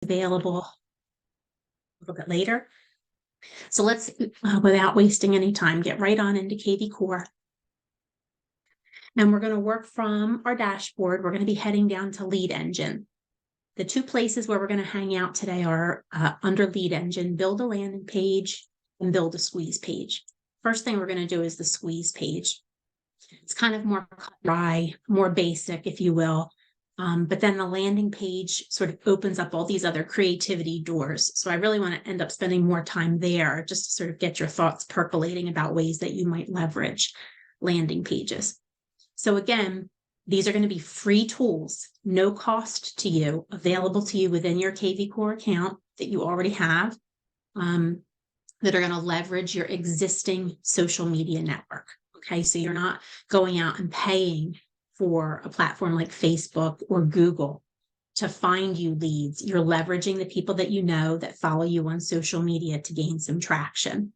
available a little bit later. So let's, without wasting any time, get right on into kvCore. And we're going to work from our dashboard. We're going to be heading down to Lead Engine. The two places where we're going to hang out today are under Lead Engine, build a landing page and build a squeeze page. First thing we're going to do is the squeeze page. It's kind of more dry, more basic, if you will. But then the landing page sort of opens up all these other creativity doors. So I really want to end up spending more time there just to sort of get your thoughts percolating about ways that you might leverage landing pages. So again, these are going to be free tools, no cost to you, available to you within your kvCore account that you already have, that are going to leverage your existing social media network. Okay, so you're not going out and paying for a platform like Facebook or Google to find you leads. You're leveraging the people that you know that follow you on social media to gain some traction.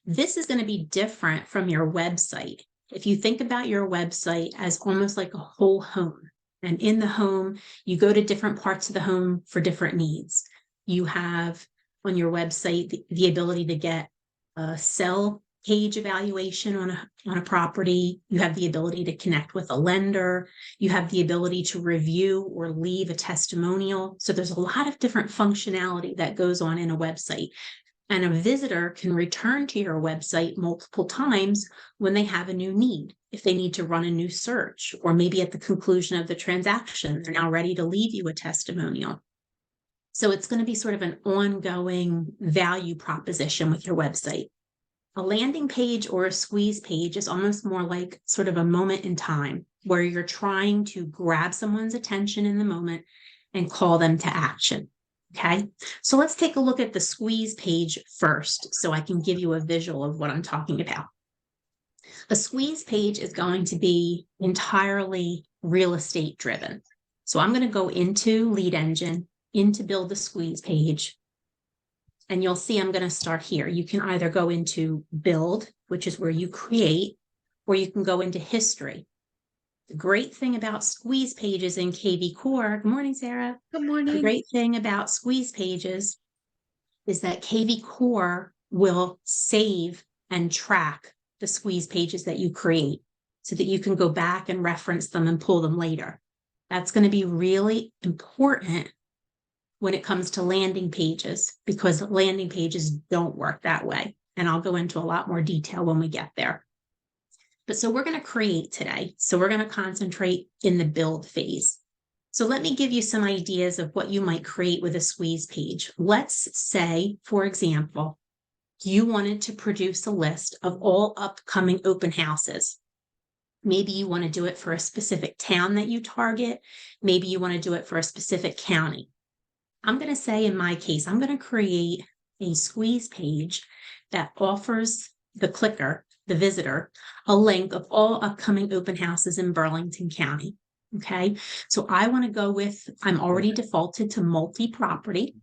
This is going to be different from your website. If you think about your website as almost like a whole home, and in the home, you go to different parts of the home for different needs. You have on your website the ability to get a sell page evaluation on a property. You have the ability to connect with a lender. You have the ability to review or leave a testimonial. So there's a lot of different functionality that goes on in a website. And a visitor can return to your website multiple times when they have a new need. If they need to run a new search, or maybe at the conclusion of the transaction, they're now ready to leave you a testimonial. So it's going to be sort of an ongoing value proposition with your website. A landing page or a squeeze page is almost more like sort of a moment in time where you're trying to grab someone's attention in the moment and call them to action. Okay, so let's take a look at the squeeze page first so I can give you a visual of what I'm talking about. A squeeze page is going to be entirely real estate driven. So I'm going to go into Lead Engine, into Build a Squeeze page, and you'll see I'm going to start here. You can either go into Build, which is where you create, or you can go into History. The great thing about squeeze pages in kvCore, good morning, Sarah. Good morning. The great thing about squeeze pages is that kvCore will save and track the squeeze pages that you create so that you can go back and reference them and pull them later. That's going to be really important when it comes to landing pages, because landing pages don't work that way. And I'll go into a lot more detail when we get there. But so we're going to create today. So we're going to concentrate in the build phase. So let me give you some ideas of what you might create with a squeeze page. Let's say, for example, you wanted to produce a list of all upcoming open houses. Maybe you want to do it for a specific town that you target. Maybe you want to do it for a specific county. I'm going to say, in my case, I'm going to create a squeeze page that offers the clicker, the visitor, a link of all upcoming open houses in Burlington County. Okay, so I want to go with, I'm already defaulted to multi-property.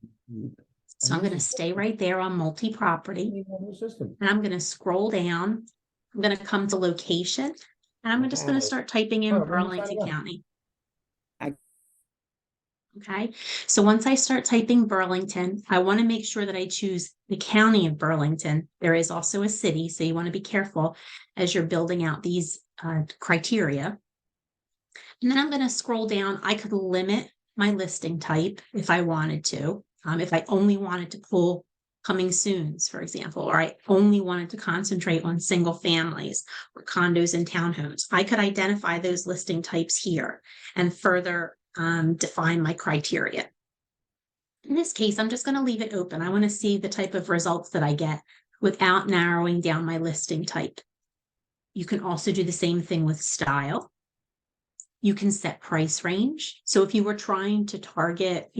So I'm going to stay right there on multi-property. And I'm going to scroll down. I'm going to come to location. And I'm just going to start typing in Burlington County. Okay, so once I start typing Burlington, I want to make sure that I choose the county of Burlington. There is also a city, so you want to be careful as you're building out these criteria. And then I'm going to scroll down. I could limit my listing type if I wanted to. If I only wanted to pull coming soons, for example, or I only wanted to concentrate on single families or condos and townhomes, I could identify those listing types here and further define my criteria. In this case, I'm just going to leave it open. I want to see the type of results that I get without narrowing down my listing type. You can also do the same thing with style. You can set price range. So if you were trying to target,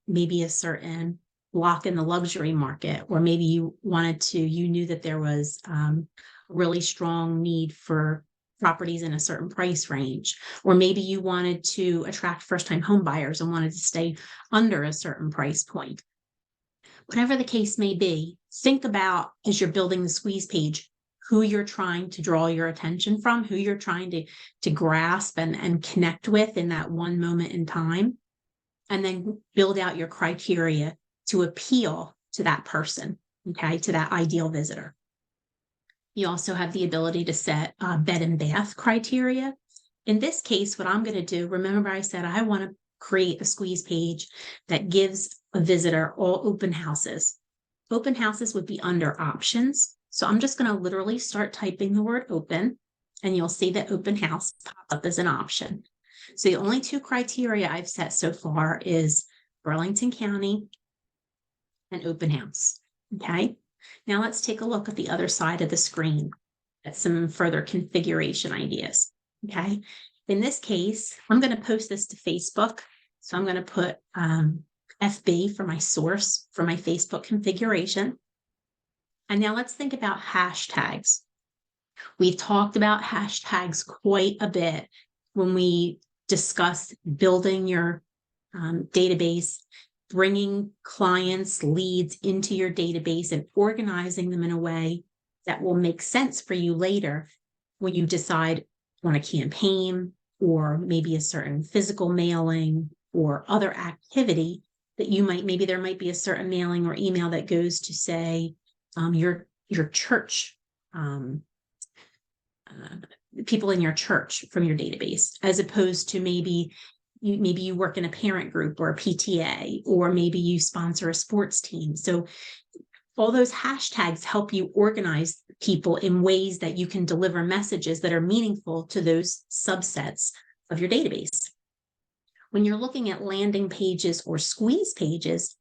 maybe a certain block in the luxury market, or maybe you knew that there was a really strong need for properties in a certain price range, or maybe you wanted to attract first-time home buyers and wanted to stay under a certain price point. Whatever the case may be, think about, as you're building the squeeze page, who you're trying to draw your attention from, who you're trying to grasp and connect with in that one moment in time. and then build out your criteria to appeal to that person, okay, to that ideal visitor. You also have the ability to set bed and bath criteria. In this case, what I'm going to do, remember I said I want to create a squeeze page that gives a visitor all open houses. Open houses would be under options. So I'm just going to literally start typing the word open, and you'll see that open house pop up as an option. So the only two criteria I've set so far is Burlington County and open house. Okay. Now let's take a look at the other side of the screen at some further configuration ideas. Okay. In this case, I'm going to post this to Facebook. So I'm going to put FB for my source for my Facebook configuration. And now let's think about hashtags. We've talked about hashtags quite a bit when we discussed building your database, bringing clients, leads into your database and organizing them in a way that will make sense for you later when you decide on a campaign or maybe a certain physical mailing or other activity that you might, maybe there might be a certain mailing or email that goes to say your church, people in your church from your database, as opposed to maybe you work in a parent group or a PTA, or maybe you sponsor a sports team. So all those hashtags help you organize people in ways that you can deliver messages that are meaningful to those subsets of your database. When you're looking at landing pages or squeeze pages,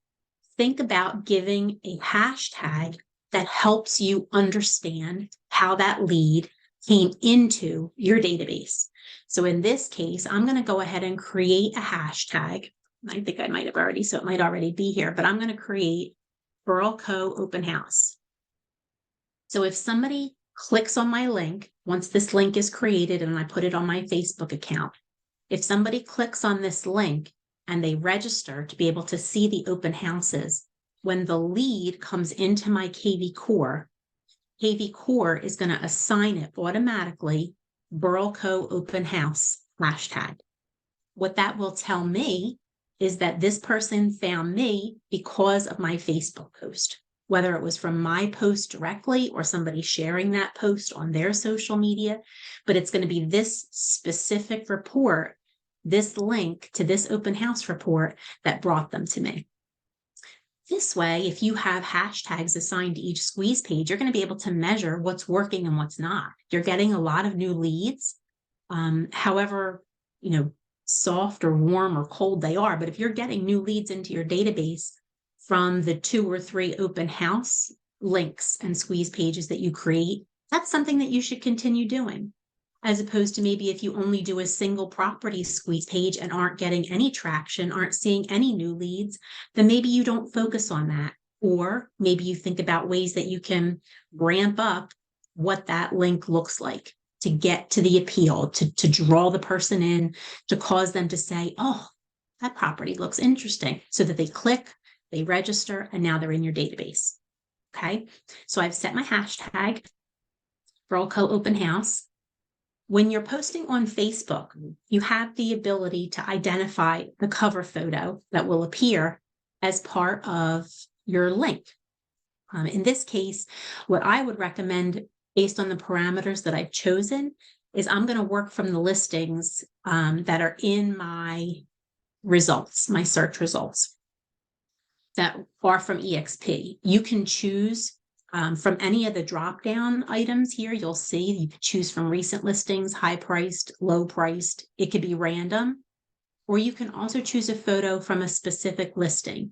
think about giving a hashtag that helps you understand how that lead came into your database. So in this case, I'm going to go ahead and create a hashtag. I think I might have already, so it might already be here, but I'm going to create Burl Co. Open House. So if somebody clicks on my link, once this link is created and I put it on my Facebook account, if somebody clicks on this link and they register to be able to see the open houses, when the lead comes into my kvCore, kvCore is going to assign it automatically Burl Co. Open House hashtag. What that will tell me is that this person found me because of my Facebook post, whether it was from my post directly or somebody sharing that post on their social media, but it's going to be this specific report, this link to this open house report that brought them to me. This way, if you have hashtags assigned to each squeeze page, you're going to be able to measure what's working and what's not. You're getting a lot of new leads, however, soft or warm or cold they are. But if you're getting new leads into your database from the 2 or 3 open house links and squeeze pages that you create, that's something that you should continue doing. As opposed to maybe if you only do a single property squeeze page and aren't getting any traction, aren't seeing any new leads, then maybe you don't focus on that. Or maybe you think about ways that you can ramp up what that link looks like to get to the appeal, to draw the person in, to cause them to say, oh, that property looks interesting, so that they click, they register, and now they're in your database. Okay, so I've set my hashtag, Burl Co. Open House. When you're posting on Facebook, you have the ability to identify the cover photo that will appear as part of your link. In this case, what I would recommend based on the parameters that I've chosen is I'm going to work from the listings that are in my results, my search results that are from EXP. You can choose from any of the drop-down items here. You'll see you can choose from recent listings, high-priced, low-priced. It could be random, or you can also choose a photo from a specific listing.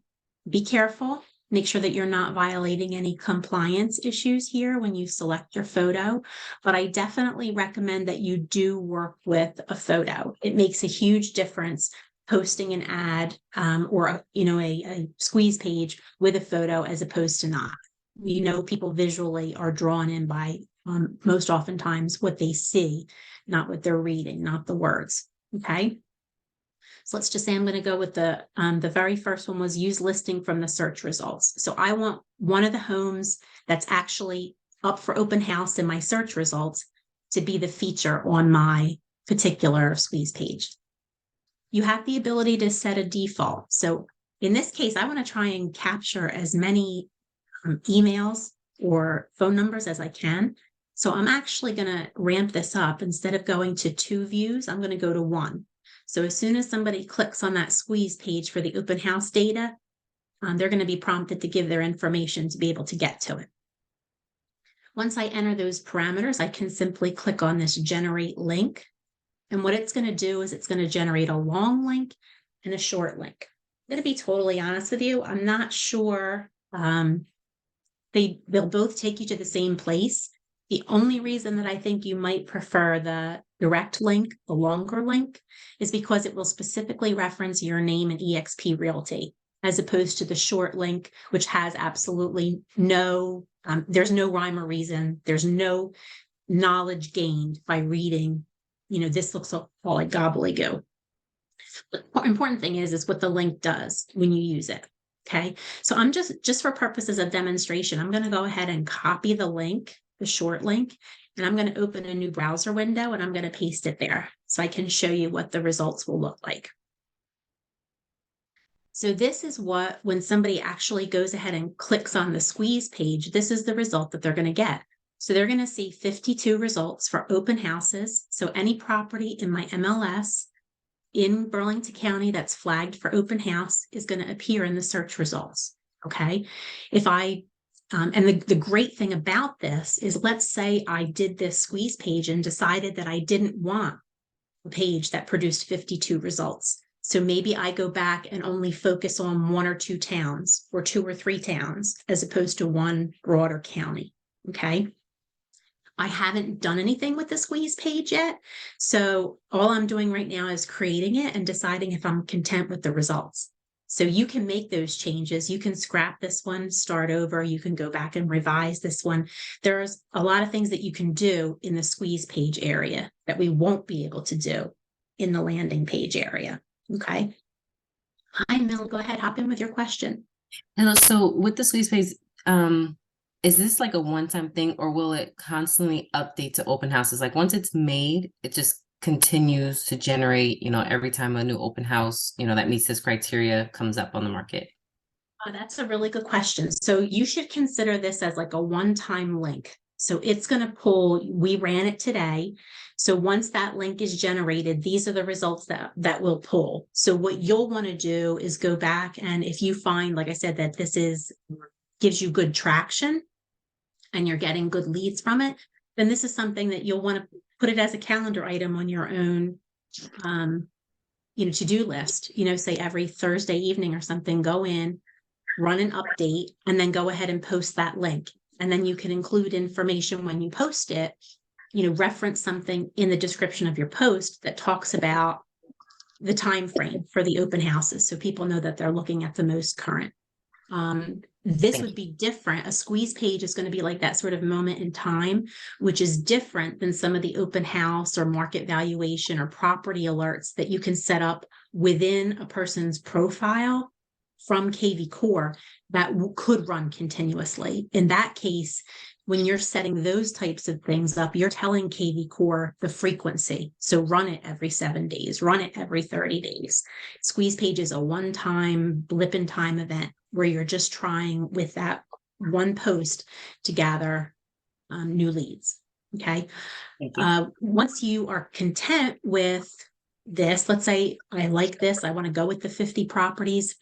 Be careful. Make sure that you're not violating any compliance issues here when you select your photo, but I definitely recommend that you do work with a photo. It makes a huge difference posting an ad or a squeeze page with a photo as opposed to not. People visually are drawn in by most oftentimes what they see, not what they're reading, not the words. Okay. So let's just say I'm going to go with the very first one was use listing from the search results. So I want one of the homes that's actually up for open house in my search results to be the feature on my particular squeeze page. you have the ability to set a default. So in this case, I want to try and capture as many emails or phone numbers as I can. So I'm actually going to ramp this up. Instead of going to 2 views, I'm going to go to 1. So as soon as somebody clicks on that squeeze page for the open house data, they're going to be prompted to give their information to be able to get to it. Once I enter those parameters, I can simply click on this generate link. And what it's going to do is it's going to generate a long link and a short link. I'm going to be totally honest with you. I'm not sure. They'll both take you to the same place. The only reason that I think you might prefer the direct link, the longer link, is because it will specifically reference your name and eXp Realty, as opposed to the short link, which has absolutely no, there's no rhyme or reason. There's no knowledge gained by reading, this looks all like gobbledygook. The important thing is what the link does when you use it. Okay. So I'm just for purposes of demonstration, I'm going to go ahead and copy the link, the short link, and I'm going to open a new browser window and I'm going to paste it there so I can show you what the results will look like. So this is what, when somebody actually goes ahead and clicks on the squeeze page, this is the result that they're going to get. So they're going to see 52 results for open houses. So any property in my MLS in Burlington County that's flagged for open house is going to appear in the search results. Okay. If I, and the great thing about this is, let's say I did this squeeze page and decided that I didn't want a page that produced 52 results. So maybe I go back and only focus on 1 or 2 towns or 2 or 3 towns as opposed to one broader county. Okay. I haven't done anything with the squeeze page yet. So all I'm doing right now is creating it and deciding if I'm content with the results. So you can make those changes. You can scrap this one, start over. You can go back and revise this one. There's a lot of things that you can do in the squeeze page area that we won't be able to do in the landing page area. Okay. Hi, Mill. Go ahead. Hop in with your question. Hello. So with the squeeze page, is this like a one-time thing, or will it constantly update to open houses? Like once it's made, it just continues to generate, every time a new open house, that meets this criteria comes up on the market? That's a really good question. So you should consider this as like a one-time link. So it's going to pull, we ran it today. So once that link is generated, these are the results that will pull. So what you'll want to do is go back, and if you find, like I said, that this gives you good traction and you're getting good leads from it, then this is something that you'll want to put it as a calendar item on your own, to-do list, say every Thursday evening or something, go in, run an update, and then go ahead and post that link. And then you can include information when you post it, reference something in the description of your post that talks about the time frame for the open houses, so people know that they're looking at the most current. This would be different. A squeeze page is going to be like that sort of moment in time, which is different than some of the open house or market valuation or property alerts that you can set up within a person's profile from kvCore that could run continuously. In that case, when you're setting those types of things up, you're telling kvCore the frequency. So run it every 7 days, run it every 30 days. Squeeze page is a one-time blip in time event where you're just trying with that one post to gather new leads. Okay. Once you are content with this, let's say I like this, I want to go with the 50 properties.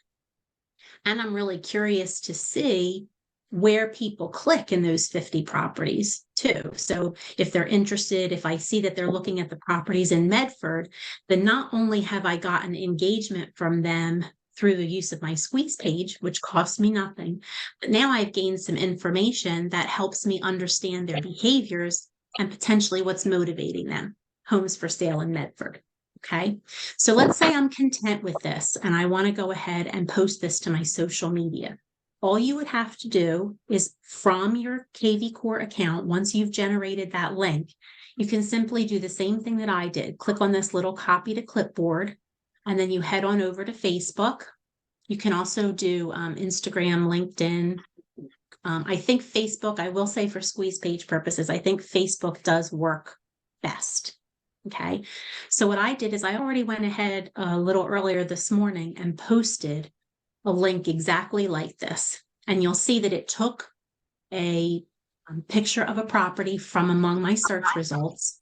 And I'm really curious to see where people click in those 50 properties too. So if they're interested, if I see that they're looking at the properties in Medford, then not only have I gotten engagement from them through the use of my squeeze page, which costs me nothing, but now I've gained some information that helps me understand their behaviors and potentially what's motivating them. Homes for sale in Medford. Okay. So let's say I'm content with this and I want to go ahead and post this to my social media. All you would have to do is, from your kvCore account, once you've generated that link, you can simply do the same thing that I did. Click on this little copy to clipboard, and then you head on over to Facebook. You can also do Instagram, LinkedIn. I think Facebook, I will say for squeeze page purposes, I think Facebook does work best. Okay. So what I did is I already went ahead a little earlier this morning and posted a link exactly like this. And you'll see that it took a picture of a property from among my search results.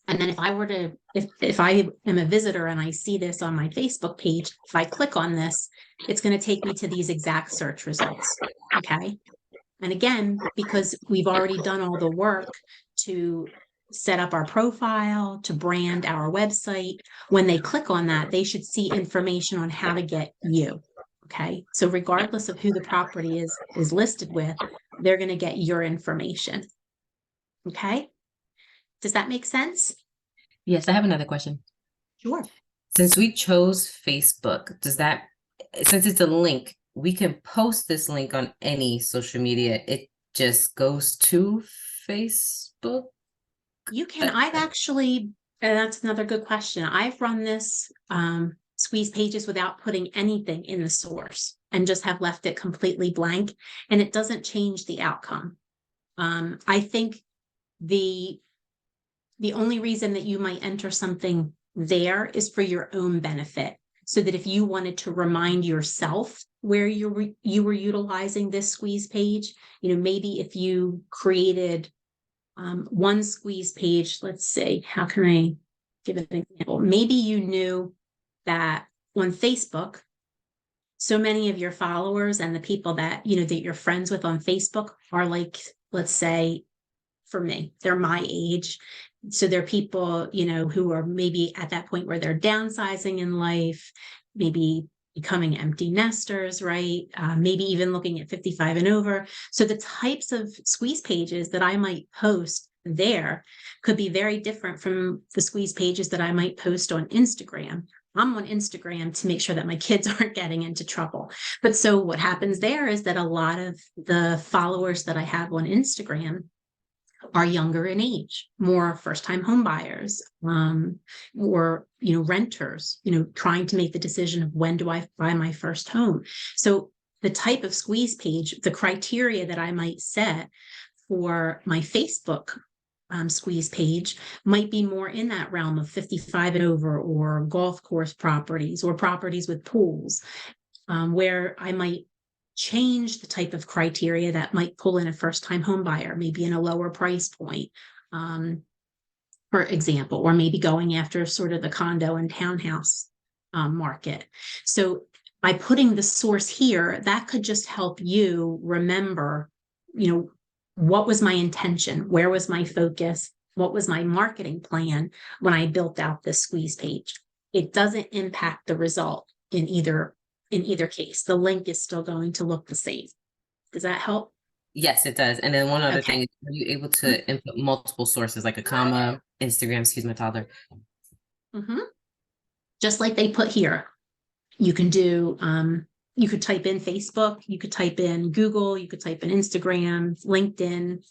And then if I were to, if I am a visitor and I see this on my Facebook page, if I click on this, it's going to take me to these exact search results. Okay. And again, because we've already done all the work to set up our profile, to brand our website, when they click on that, they should see information on how to get you. Okay. So regardless of who the property is listed with, they're going to get your information. Okay. Does that make sense? Yes, I have another question. Sure. Since we chose Facebook, since it's a link, we can post this link on any social media. It just goes to Facebook? You can, I've actually, that's another good question. I've run this squeeze pages without putting anything in the source and just have left it completely blank, and it doesn't change the outcome. I think the only reason that you might enter something there is for your own benefit, so that if you wanted to remind yourself where you were utilizing this squeeze page, maybe if you created one squeeze page, let's say, how can I give an example? Maybe you knew that on Facebook, so many of your followers and the people that, that you're friends with on Facebook are like, let's say, for me, they're my age. So they're people, who are maybe at that point where they're downsizing in life, maybe becoming empty nesters, right? Maybe even looking at 55 and over. So the types of squeeze pages that I might post there could be very different from the squeeze pages that I might post on Instagram. I'm on Instagram to make sure that my kids aren't getting into trouble. But so what happens there is that a lot of the followers that I have on Instagram are younger in age, more first-time home buyers, or renters, trying to make the decision of when do I buy my first home. So the type of squeeze page, the criteria that I might set for my Facebook squeeze page might be more in that realm of 55 and over, or golf course properties, or properties with pools, where I might change the type of criteria that might pull in a first-time home buyer, maybe in a lower price point, for example, or maybe going after sort of the condo and townhouse market. So by putting the source here, that could just help you remember, what was my intention? Where was my focus? What was my marketing plan when I built out this squeeze page? It doesn't impact the result in either case. The link is still going to look the same. Does that help? Yes, it does. And then one other Okay. thing, are you able to input multiple sources, like a comma, Instagram, excuse my toddler? Just like they put here. You can do, you could type in Facebook, you could type in Google, you could type in Instagram, LinkedIn,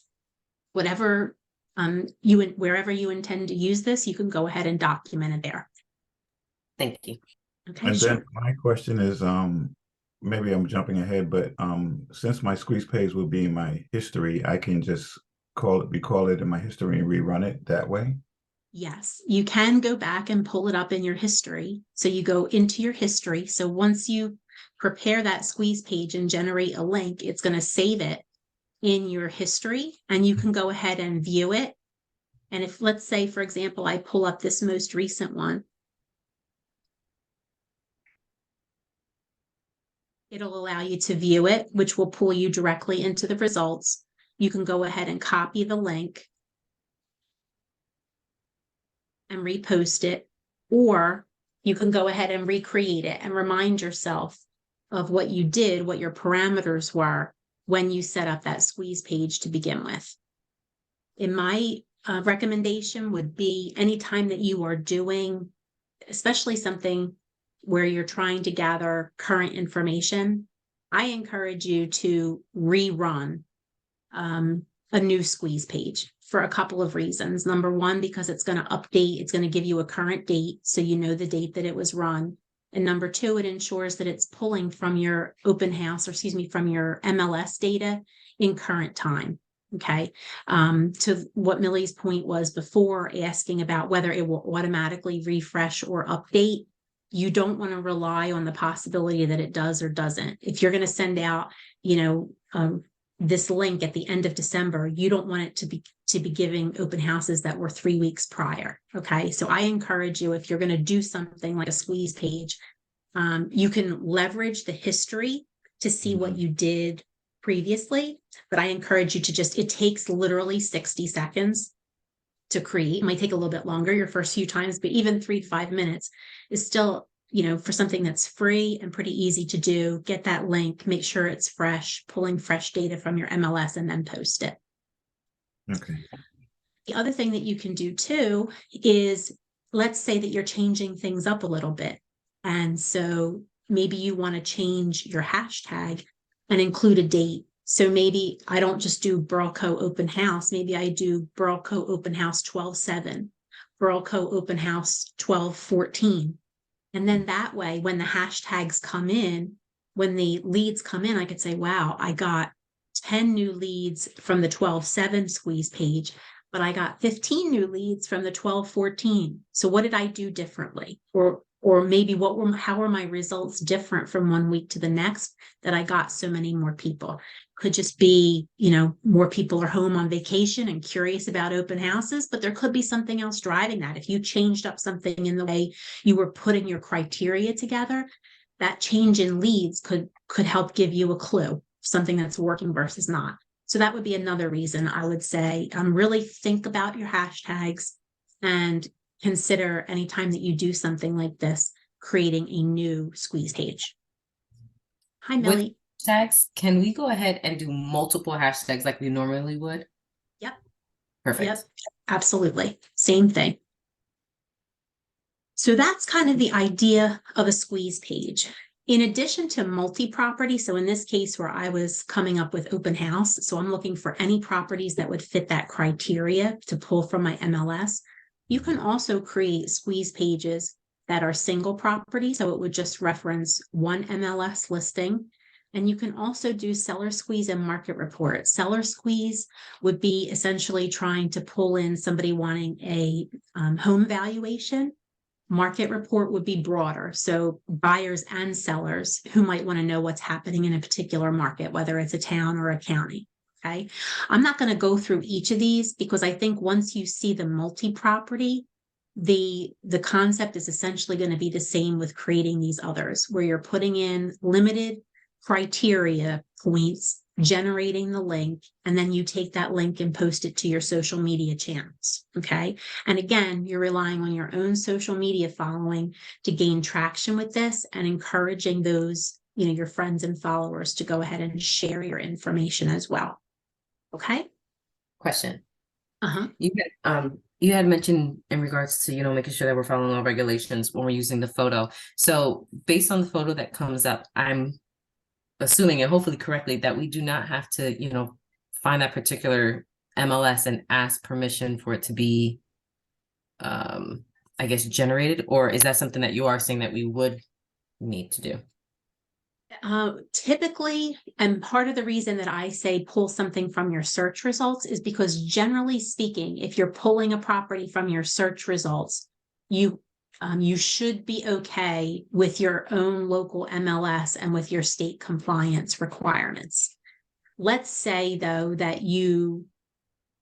whatever, wherever you intend to use this, you can go ahead and document it there. Thank you. Okay, And sure. then my question is, maybe I'm jumping ahead, but since my squeeze page will be in my history, I can just recall it in my history and rerun it that way. Yes, you can go back and pull it up in your history. So you go into your history. So once you prepare that squeeze page and generate a link, it's going to save it in your history, and you can go ahead and view it. And if, let's say, for example, I pull up this most recent one, it'll allow you to view it, which will pull you directly into the results. You can go ahead and copy the link and repost it, or you can go ahead and recreate it and remind yourself of what you did, what your parameters were when you set up that squeeze page to begin with. In my recommendation would be anytime that you are doing, especially something where you're trying to gather current information, I encourage you to rerun a new squeeze page for a couple of reasons. Number one, because it's going to update, it's going to give you a current date, so you know the date that it was run. And number two, it ensures that it's pulling from your open house, or from your MLS data in current time. Okay. To what Millie's point was before, asking about whether it will automatically refresh or update, you don't want to rely on the possibility that it does or doesn't. If you're going to send out, this link at the end of December, you don't want it to be giving open houses that were 3 weeks prior. Okay. So I encourage you, if you're going to do something like a squeeze page, you can leverage the history to see what you did previously, but I encourage you to it takes literally 60 seconds to create. It might take a little bit longer your first few times, but even 3 to 5 minutes is still, for something that's free and pretty easy to do. Get that link, make sure it's fresh, pulling fresh data from your MLS, and then post it. Okay. The other thing that you can do too is, let's say that you're changing things up a little bit. And so maybe you want to change your hashtag and include a date. So maybe I don't just do Burlco Open House. Maybe I do Burlco Open House 12/7, Burlco Open House 12/14. And then that way, when the hashtags come in, when the leads come in, I could say, wow, I got 10 new leads from the 12/7 squeeze page, but I got 15 new leads from the 12/14. So what did I do differently? Or maybe how were my results different from 1 week to the next that I got so many more people? Could just be, more people are home on vacation and curious about open houses, but there could be something else driving that. If you changed up something in the way you were putting your criteria together, that change in leads could help give you a clue, something that's working versus not. So that would be another reason I would say, really think about your hashtags and consider anytime that you do something like this, creating a new squeeze page. Hi, Millie. With hashtags, can we go ahead and do multiple hashtags like we normally would? Yep. Perfect. Yep, absolutely. Same thing. So that's kind of the idea of a squeeze page. In addition to multi-property, so in this case where I was coming up with open house, so I'm looking for any properties that would fit that criteria to pull from my MLS. You can also create squeeze pages that are single property, so it would just reference one MLS listing. And you can also do seller squeeze and market report. Seller squeeze would be essentially trying to pull in somebody wanting a home valuation. Market report would be broader, so buyers and sellers who might want to know what's happening in a particular market, whether it's a town or a county. Okay, I'm not going to go through each of these because I think once you see the multi-property, the concept is essentially going to be the same with creating these others, where you're putting in limited criteria points, generating the link, and then you take that link and post it to your social media channels. Okay. And again, you're relying on your own social media following to gain traction with this and encouraging those, your friends and followers to go ahead and share your information as well. Okay. Question. Uh-huh. You had mentioned in regards to, making sure that we're following all regulations when we're using the photo. So based on the photo that comes up, I'm assuming, and hopefully correctly, that we do not have to, find that particular MLS and ask permission for it to be, I guess, generated, or is that something that you are saying that we would need to do? Typically, and part of the reason that I say pull something from your search results is because generally speaking, if you're pulling a property from your search results, you should be okay with your own local MLS and with your state compliance requirements. Let's say though that you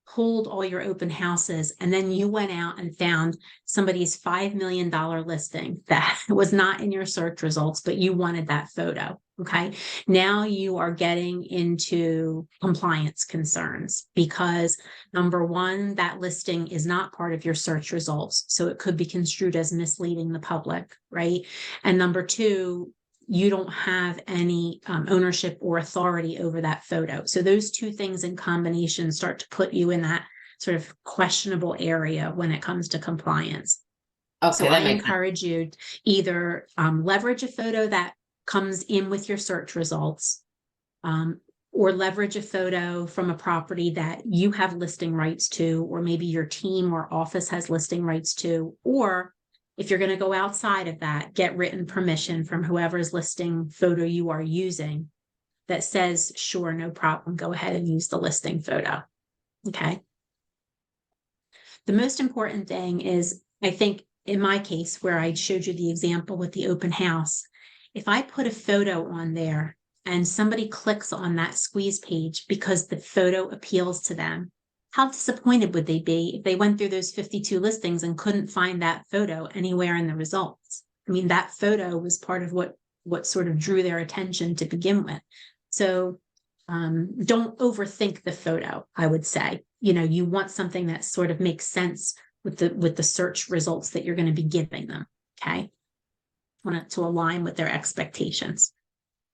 pulled all your open houses and then you went out and found somebody's $5 million listing that was not in your search results, but you wanted that photo. Okay. Now you are getting into compliance concerns because number one, that listing is not part of your search results. So it could be construed as misleading the public, right? And number two, you don't have any ownership or authority over that photo. So those two things in combination start to put you in that sort of questionable area when it comes to compliance. Okay, so I encourage you either leverage a photo that comes in with your search results, or leverage a photo from a property that you have listing rights to, or maybe your team or office has listing rights to, or if you're going to go outside of that, get written permission from whoever's listing photo you are using that says, sure, no problem, go ahead and use the listing photo. Okay. The most important thing is, I think in my case, where I showed you the example with the open house, if I put a photo on there and somebody clicks on that squeeze page because the photo appeals to them, how disappointed would they be if they went through those 52 listings and couldn't find that photo anywhere in the results? I mean, that photo was part of what sort of drew their attention to begin with. So don't overthink the photo, I would say. You want something that sort of makes sense with the search results that you're going to be giving them. Okay. Want it to align with their expectations.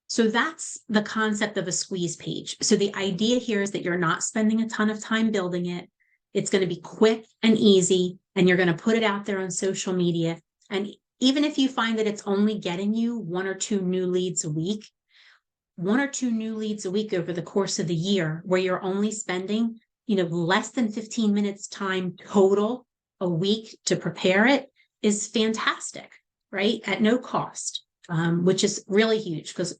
So that's the concept of a squeeze page. So the idea here is that you're not spending a ton of time building it. It's going to be quick and easy, and you're going to put it out there on social media. And even if you find that it's only getting you 1 or 2 new leads a week, 1 or 2 new leads a week over the course of the year, where you're only spending, less than 15 minutes time total a week to prepare it, is fantastic, right? At no cost, which is really huge, because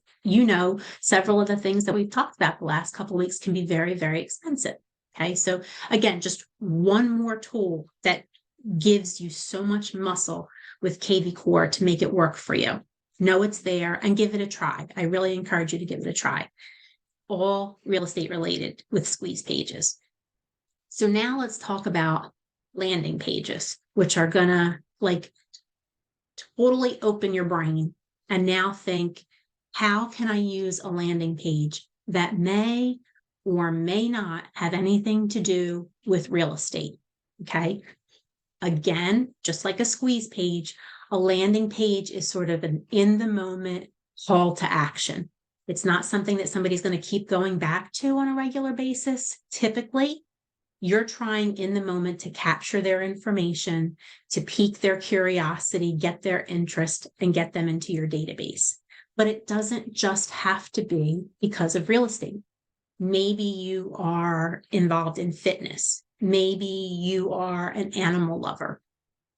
several of the things that we've talked about the last couple of weeks can be very, very expensive. Okay. So again, just one more tool that gives you so much muscle with kvCore to make it work for you. Know it's there and give it a try. I really encourage you to give it a try. All real estate related with squeeze pages. So now let's talk about landing pages, which are gonna totally open your brain and now think, how can I use a landing page that may or may not have anything to do with real estate? Okay. Again, just like a squeeze page, a landing page is sort of an in the moment call to action. It's not something that somebody's going to keep going back to on a regular basis. Typically, you're trying in the moment to capture their information, to pique their curiosity, get their interest, and get them into your database. But it doesn't just have to be because of real estate. Maybe you are involved in fitness. Maybe you are an animal lover.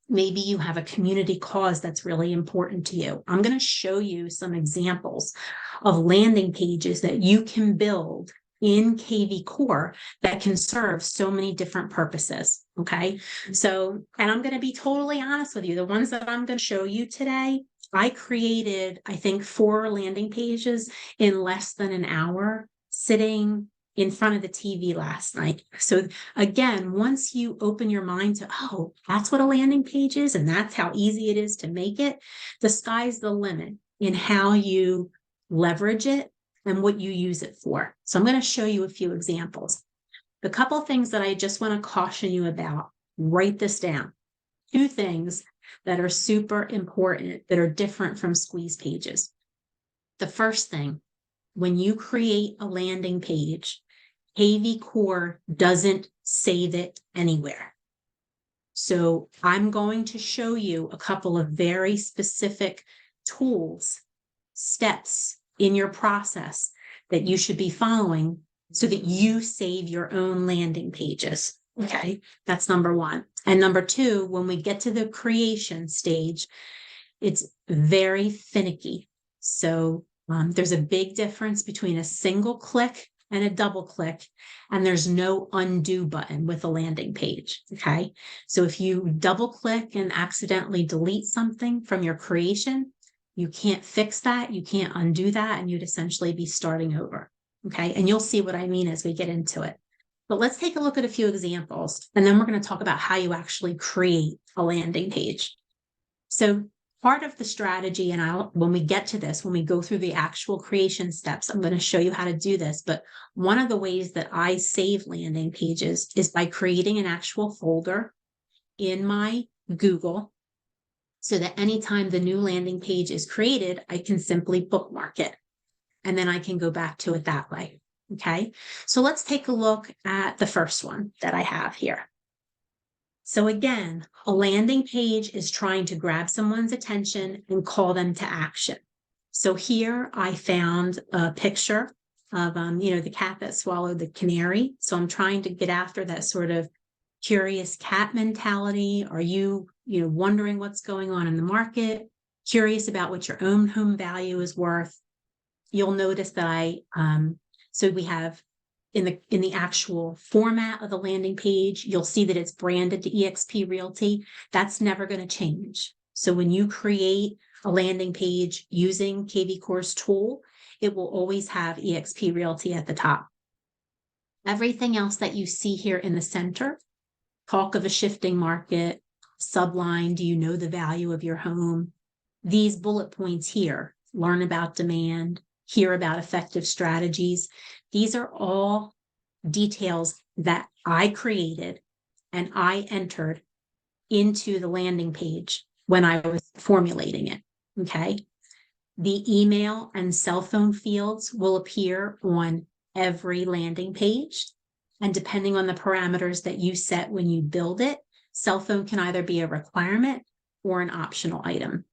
Maybe you have a community cause that's really important to you. I'm going to show you some examples of landing pages that you can build in kvCore that can serve so many different purposes. Okay. So, and I'm going to be totally honest with you. The ones that I'm going to show you today, I created, I think, 4 landing pages in less than an hour, sitting in front of the TV last night. So again, once you open your mind to, oh, that's what a landing page is, and that's how easy it is to make it, the sky's the limit in how you leverage it and what you use it for. So I'm going to show you a few examples. The couple of things that I just want to caution you about, write this down. 2 things that are super important that are different from squeeze pages. The first thing, when you create a landing page, kvCore doesn't save it anywhere. So I'm going to show you a couple of very specific tools, steps in your process that you should be following so that you save your own landing pages. Okay, that's number 1. And number 2, when we get to the creation stage, it's very finicky. So there's a big difference between a single click and a double click, and there's no undo button with a landing page. Okay. So if you double click and accidentally delete something from your creation, you can't fix that. You can't undo that. And you'd essentially be starting over. Okay. And you'll see what I mean as we get into it. But let's take a look at a few examples, and then we're going to talk about how you actually create a landing page. So part of the strategy, and when we get to this, when we go through the actual creation steps, I'm going to show you how to do this. But one of the ways that I save landing pages is by creating an actual folder in my Google, so that anytime the new landing page is created, I can simply bookmark it. And then I can go back to it that way. Okay. So let's take a look at the first one that I have here. So again, a landing page is trying to grab someone's attention and call them to action. So here I found a picture of, the cat that swallowed the canary. So I'm trying to get after that sort of curious cat mentality. Are you, wondering what's going on in the market? Curious about what your own home value is worth? You'll notice that so we have in the actual format of the landing page, you'll see that it's branded to eXp Realty. That's never going to change. So when you create a landing page using kvCore's tool, it will always have eXp Realty at the top. Everything else that you see here in the center, talk of a shifting market, subline, do you know the value of your home? These bullet points here, learn about demand, hear about effective strategies. These are all details that I created and I entered into the landing page when I was formulating it, okay? The email and cell phone fields will appear on every landing page. And depending on the parameters that you set when you build it, cell phone can either be a requirement or an optional item.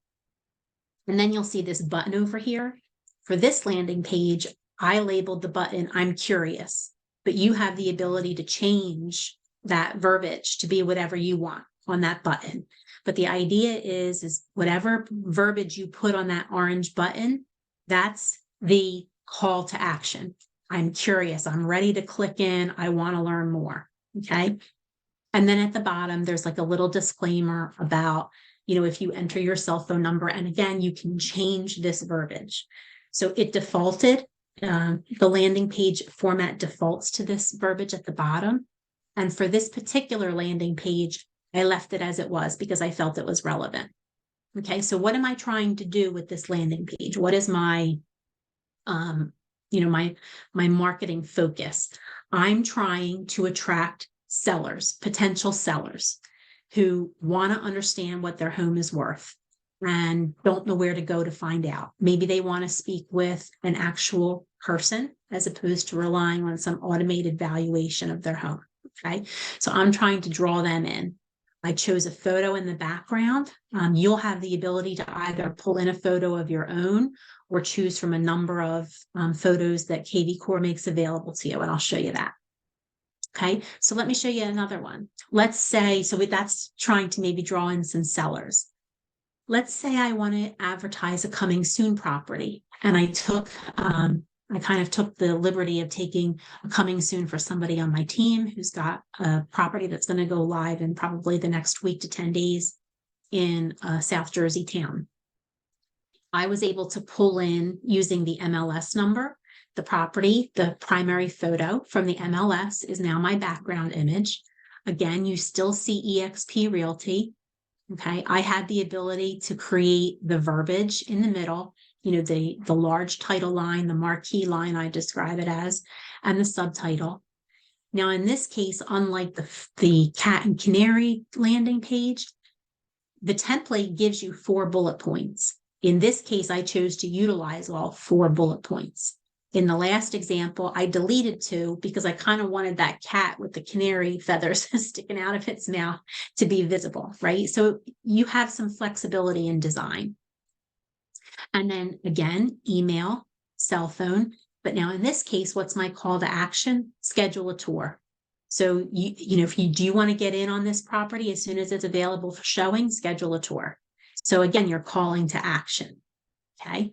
And then you'll see this button over here. For this landing page, I labeled the button, I'm curious, but you have the ability to change that verbiage to be whatever you want on that button. But the idea is whatever verbiage you put on that orange button, that's the call to action. I'm curious, I'm ready to click in, I want to learn more, okay? And then at the bottom, there's like a little disclaimer about, if you enter your cell phone number, and again, you can change this verbiage. So it defaulted, the landing page format defaults to this verbiage at the bottom. And for this particular landing page, I left it as it was because I felt it was relevant. Okay, so what am I trying to do with this landing page? What is my, my marketing focus? I'm trying to attract sellers, potential sellers who want to understand what their home is worth and don't know where to go to find out. Maybe they want to speak with an actual person as opposed to relying on some automated valuation of their home. Okay, so I'm trying to draw them in. I chose a photo in the background. You'll have the ability to either pull in a photo of your own or choose from a number of photos that kvCore makes available to you, and I'll show you that. Okay, so let me show you another one. Let's say, that's trying to maybe draw in some sellers. Let's say I want to advertise a coming soon property, and I kind of took the liberty of taking a coming soon for somebody on my team who's got a property that's going to go live in probably the next week to 10 days in a South Jersey town. I was able to pull in using the MLS number, the property, the primary photo from the MLS is now my background image. Again, you still see eXp Realty. Okay, I had the ability to create the verbiage in the middle, the large title line, the marquee line, I describe it as, and the subtitle. Now, in this case, unlike the cat and canary landing page, the template gives you 4 bullet points. In this case, I chose to utilize all 4 bullet points. In the last example, I deleted 2 because I kind of wanted that cat with the canary feathers sticking out of its mouth to be visible, right? So you have some flexibility in design. And then again, email, cell phone. But now in this case, what's my call to action? Schedule a tour. So do you want to get in on this property as soon as it's available for showing, schedule a tour. So again, you're calling to action, okay?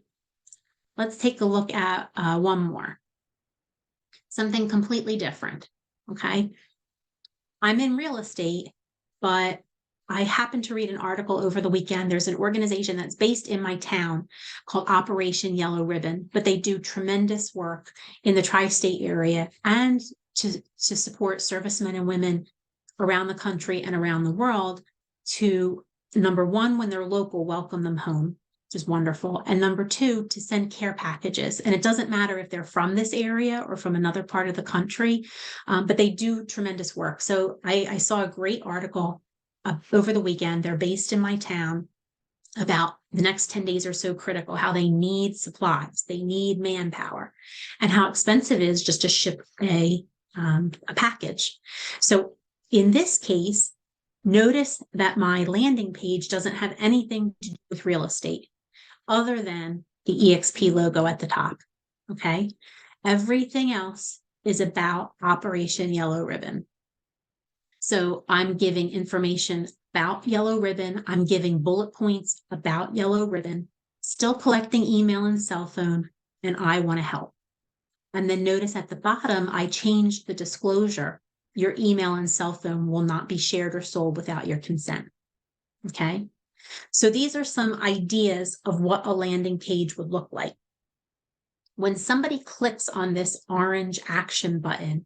Let's take a look at one more. Something completely different, okay? I'm in real estate, but I happened to read an article over the weekend. There's an organization that's based in my town called Operation Yellow Ribbon, but they do tremendous work in the tri-state area and to support servicemen and women around the country and around the world to, number one, when they're local, welcome them home, which is wonderful. And number 2, to send care packages. And it doesn't matter if they're from this area or from another part of the country, but they do tremendous work. So I saw a great article over the weekend. They're based in my town about the next 10 days or so critical, how they need supplies, they need manpower, and how expensive it is just to ship a package. So in this case, notice that my landing page doesn't have anything to do with real estate other than the eXp logo at the top, okay? Everything else is about Operation Yellow Ribbon. So I'm giving information about Yellow Ribbon. I'm giving bullet points about Yellow Ribbon, still collecting email and cell phone, and I want to help. And then notice at the bottom, I changed the disclosure. Your email and cell phone will not be shared or sold without your consent. Okay. So these are some ideas of what a landing page would look like. When somebody clicks on this orange action button,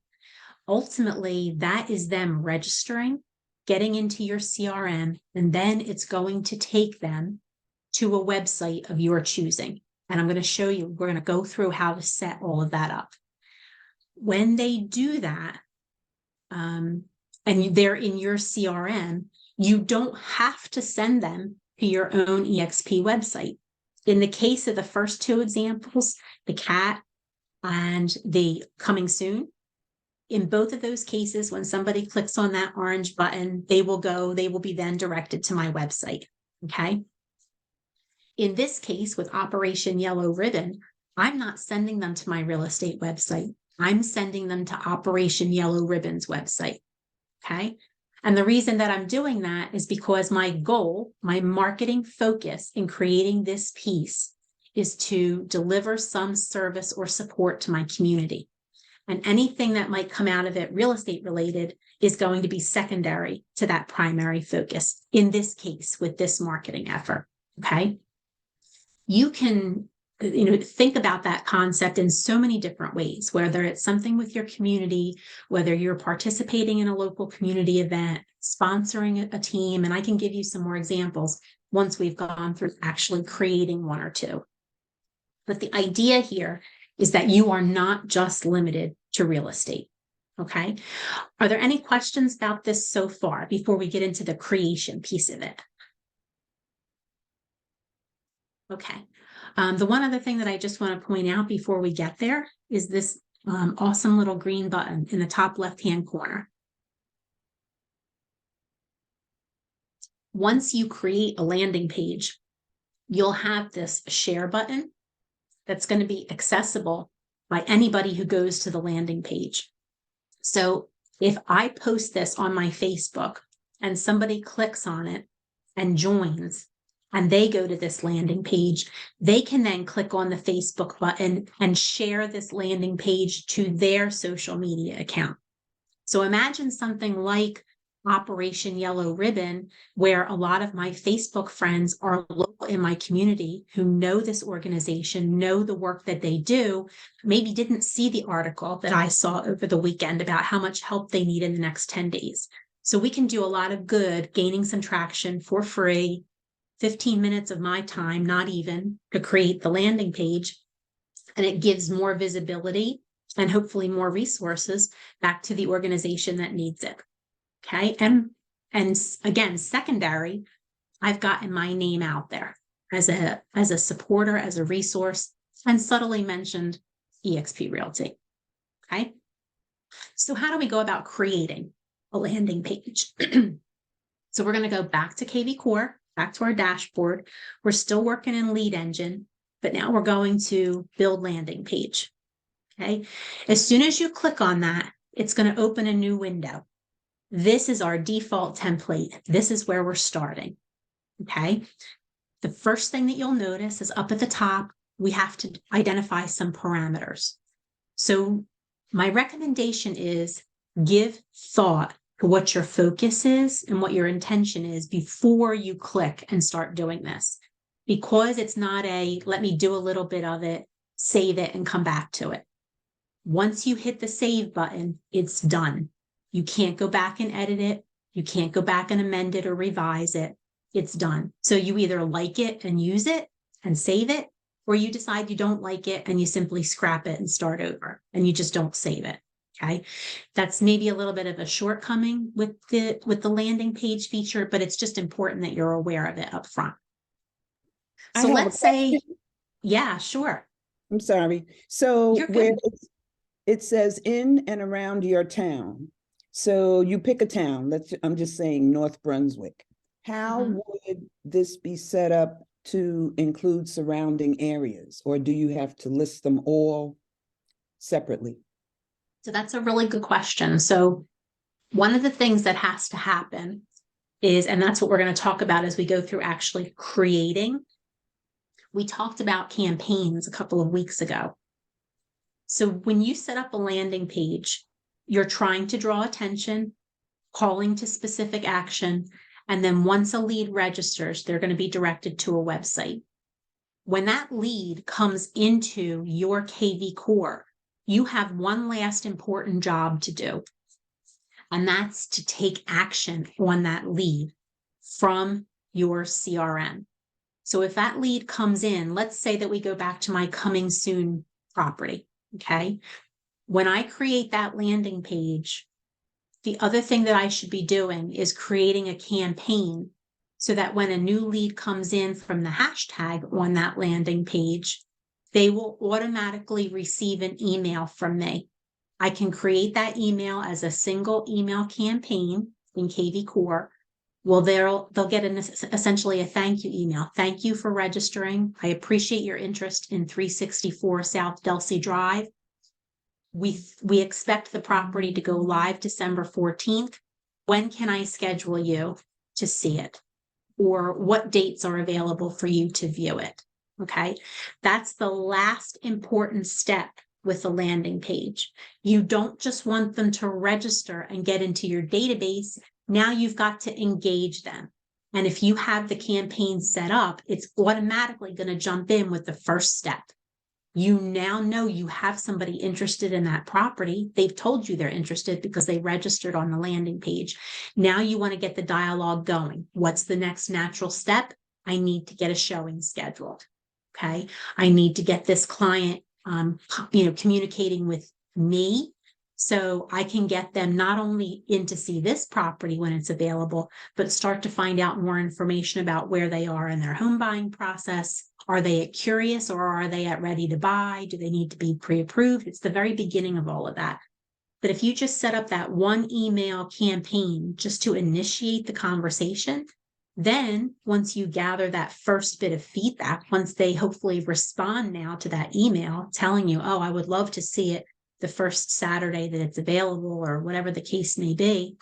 ultimately that is them registering, getting into your CRM, and then it's going to take them to a website of your choosing. And I'm going to show you, we're going to go through how to set all of that up. When they do that, and they're in your CRM, you don't have to send them to your own EXP website. In the case of the first two examples, the cat and the coming soon, in both of those cases, when somebody clicks on that orange button, they will be then directed to my website. Okay. In this case, with Operation Yellow Ribbon, I'm not sending them to my real estate website. I'm sending them to Operation Yellow Ribbon's website. Okay. And the reason that I'm doing that is because my goal, my marketing focus in creating this piece is to deliver some service or support to my community. And anything that might come out of it real estate related is going to be secondary to that primary focus, in this case, with this marketing effort. Okay. You can think about that concept in so many different ways, whether it's something with your community, whether you're participating in a local community event, sponsoring a team, and I can give you some more examples once we've gone through actually creating one or two. But the idea here is that you are not just limited to real estate. Okay. Are there any questions about this so far before we get into the creation piece of it? Okay. The one other thing that I just want to point out before we get there is this awesome little green button in the top left-hand corner. Once you create a landing page, you'll have this share button that's going to be accessible by anybody who goes to the landing page. So if I post this on my Facebook and somebody clicks on it and joins, and they go to this landing page, they can then click on the Facebook button and share this landing page to their social media account. So imagine something like Operation Yellow Ribbon, where a lot of my Facebook friends are local in my community who know this organization, know the work that they do, maybe didn't see the article that I saw over the weekend about how much help they need in the next 10 days. So we can do a lot of good, gaining some traction for free, 15 minutes of my time, not even, to create the landing page. And it gives more visibility and hopefully more resources back to the organization that needs it. Okay. And again, secondary, I've gotten my name out there as a supporter, as a resource, and subtly mentioned eXp Realty. Okay. So how do we go about creating a landing page? So we're going to go back to kvCore, back to our dashboard. We're still working in Lead Engine, but now we're going to build landing page. Okay. As soon as you click on that, it's going to open a new window. This is our default template. This is where we're starting. Okay. The first thing that you'll notice is up at the top, we have to identify some parameters. So my recommendation is give thought to what your focus is and what your intention is before you click and start doing this, because it's not let me do a little bit of it, save it, and come back to it. Once you hit the save button, it's done. You can't go back and edit it. You can't go back and amend it or revise it. It's done. So you either like it and use it and save it, or you decide you don't like it and you simply scrap it and start over and you just don't save it. Okay. That's maybe a little bit of a shortcoming with the landing page feature, but it's just important that you're aware of it up front. So let's say, yeah, sure. I'm sorry. So You're where good. it says in and around your town. So you pick a town. I'm just saying North Brunswick. How would this be set up to include surrounding areas, or do you have to list them all separately? So that's a really good question. So one of the things that has to happen is, and that's what we're going to talk about as we go through actually creating. We talked about campaigns a couple of weeks ago. So when you set up a landing page, you're trying to draw attention, calling to specific action, and then once a lead registers, they're going to be directed to a website. When that lead comes into your kvCore, you have one last important job to do, and that's to take action on that lead from your CRM. So if that lead comes in, let's say that we go back to my coming soon property, okay? When I create that landing page, the other thing that I should be doing is creating a campaign so that when a new lead comes in from the hashtag on that landing page, they will automatically receive an email from me. I can create that email as a single email campaign in kvCore. Well, they'll get essentially a thank you email. Thank you for registering. I appreciate your interest in 364 South Delsey Drive. We expect the property to go live December 14th. When can I schedule you to see it? Or what dates are available for you to view it? Okay, that's the last important step with the landing page. You don't just want them to register and get into your database. Now you've got to engage them. And if you have the campaign set up, it's automatically going to jump in with the first step. You now know you have somebody interested in that property. They've told you they're interested because they registered on the landing page. Now you want to get the dialogue going. What's the next natural step? I need to get a showing scheduled. Okay. I need to get this client, communicating with me so I can get them not only in to see this property when it's available, but start to find out more information about where they are in their home buying process. Are they at curious or are they at ready to buy? Do they need to be pre-approved? It's the very beginning of all of that. But if you just set up that one email campaign just to initiate the conversation, then once you gather that first bit of feedback, once they hopefully respond now to that email telling you, oh, I would love to see it the first Saturday that it's available or whatever the case may be,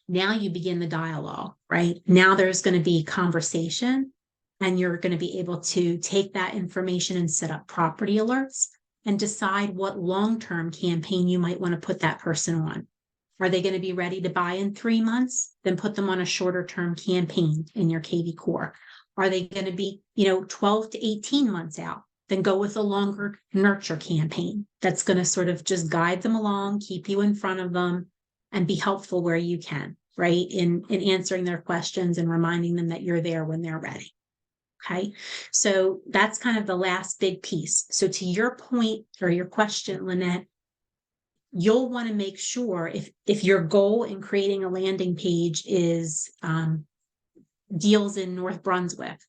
now you begin the dialogue, right? Now there's going to be conversation and you're going to be able to take that information and set up property alerts and decide what long-term campaign you might want to put that person on. Are they going to be ready to buy in 3 months? Then put them on a shorter term campaign in your kvCore. Are they going to be, 12 to 18 months out? Then go with a longer nurture campaign that's going to sort of just guide them along, keep you in front of them, and be helpful where you can, right? In answering their questions and reminding them that you're there when they're ready. Okay, so that's kind of the last big piece. So to your point or your question, Lynette, you'll want to make sure if your goal in creating a landing page is deals in North Brunswick,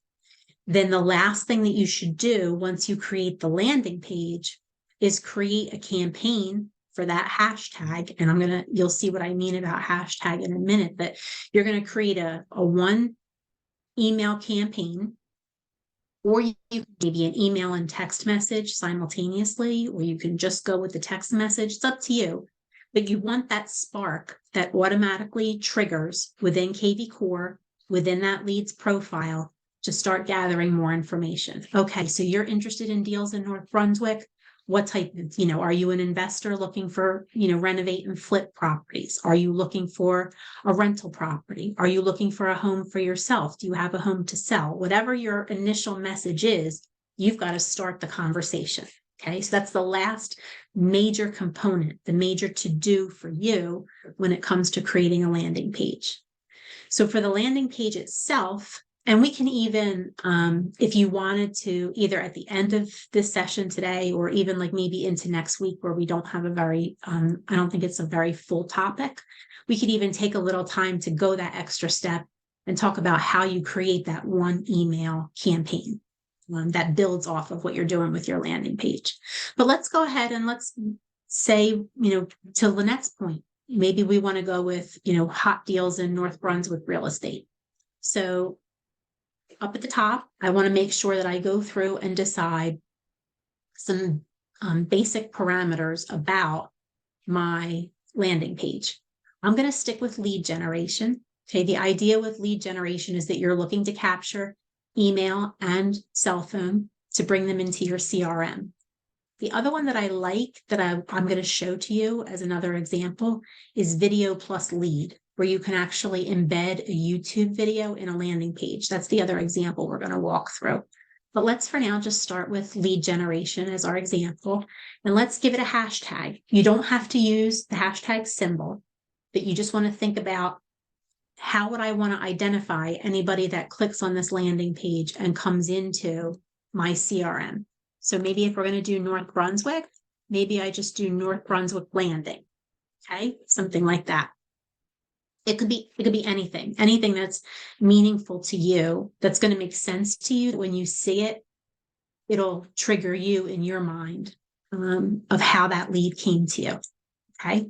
then the last thing that you should do once you create the landing page is create a campaign for that hashtag. And you'll see what I mean about hashtag in a minute, but you're going to create a one email campaign, or you can maybe an email and text message simultaneously, or you can just go with the text message. It's up to you, but you want that spark that automatically triggers within kvCore, within that lead's profile, to start gathering more information. Okay, so you're interested in deals in North Brunswick. What type of, are you an investor looking for, renovate and flip properties? Are you looking for a rental property? Are you looking for a home for yourself? Do you have a home to sell? Whatever your initial message is, you've got to start the conversation. Okay, so that's the last major component, the major to-do for you when it comes to creating a landing page. So for the landing page itself, and we can even, if you wanted to, either at the end of this session today, or even like maybe into next week where we don't have a very, I don't think it's a very full topic, we could even take a little time to go that extra step and talk about how you create that one email campaign that builds off of what you're doing with your landing page. But let's go ahead and let's say, to Lynette's point, maybe we want to go with, hot deals in North Brunswick real estate. So up at the top, I want to make sure that I go through and decide some basic parameters about my landing page. I'm going to stick with lead generation. Okay, the idea with lead generation is that you're looking to capture email and cell phone to bring them into your CRM. The other one that I like that I'm going to show to you as another example is video plus lead, where you can actually embed a YouTube video in a landing page. That's the other example we're going to walk through. But let's for now just start with lead generation as our example, and let's give it a hashtag. You don't have to use the hashtag symbol, but you just want to think about how would I want to identify anybody that clicks on this landing page and comes into my CRM. So maybe if we're going to do North Brunswick, maybe I just do North Brunswick landing. Okay, something like that. It could be anything that's meaningful to you, that's going to make sense to you. When you see it, it'll trigger you in your mind of how that lead came to you. Okay.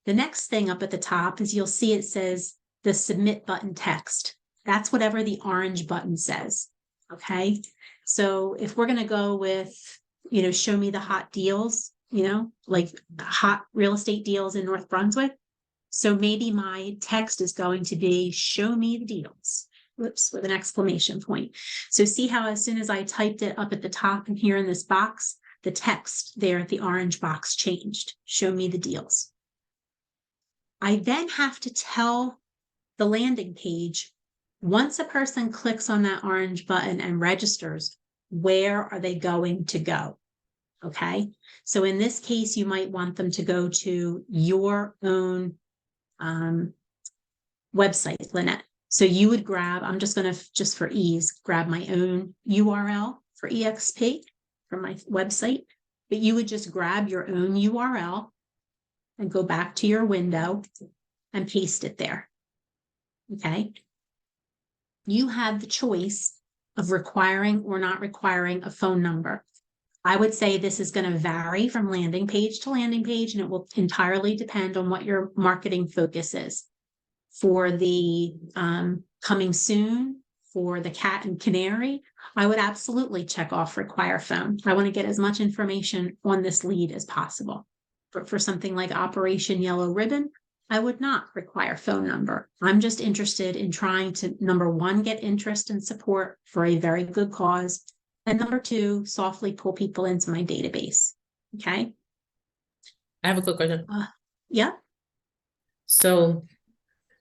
The next thing up at the top is you'll see it says the submit button text. That's whatever the orange button says. Okay. So if we're going to go with, show me the hot deals, like hot real estate deals in North Brunswick. So maybe my text is going to be show me the deals. Whoops, with an exclamation point. So see how as soon as I typed it up at the top and here in this box, the text there at the orange box changed. Show me the deals. I then have to tell the landing page, once a person clicks on that orange button and registers, where are they going to go? Okay. So in this case, you might want them to go to your own website, Lynette. So you would grab, I'm just going to, just for ease, grab my own URL for EXP from my website, but you would just grab your own URL and go back to your window and paste it there. Okay. You have the choice of requiring or not requiring a phone number. I would say this is going to vary from landing page to landing page, and it will entirely depend on what your marketing focus is. For the coming soon, for the cat and canary, I would absolutely check off require phone. I want to get as much information on this lead as possible. But for something like Operation Yellow Ribbon, I would not require phone number. I'm just interested in trying to, number one, get interest and support for a very good cause. And number two, softly pull people into my database. Okay. I have a quick question. Yeah. So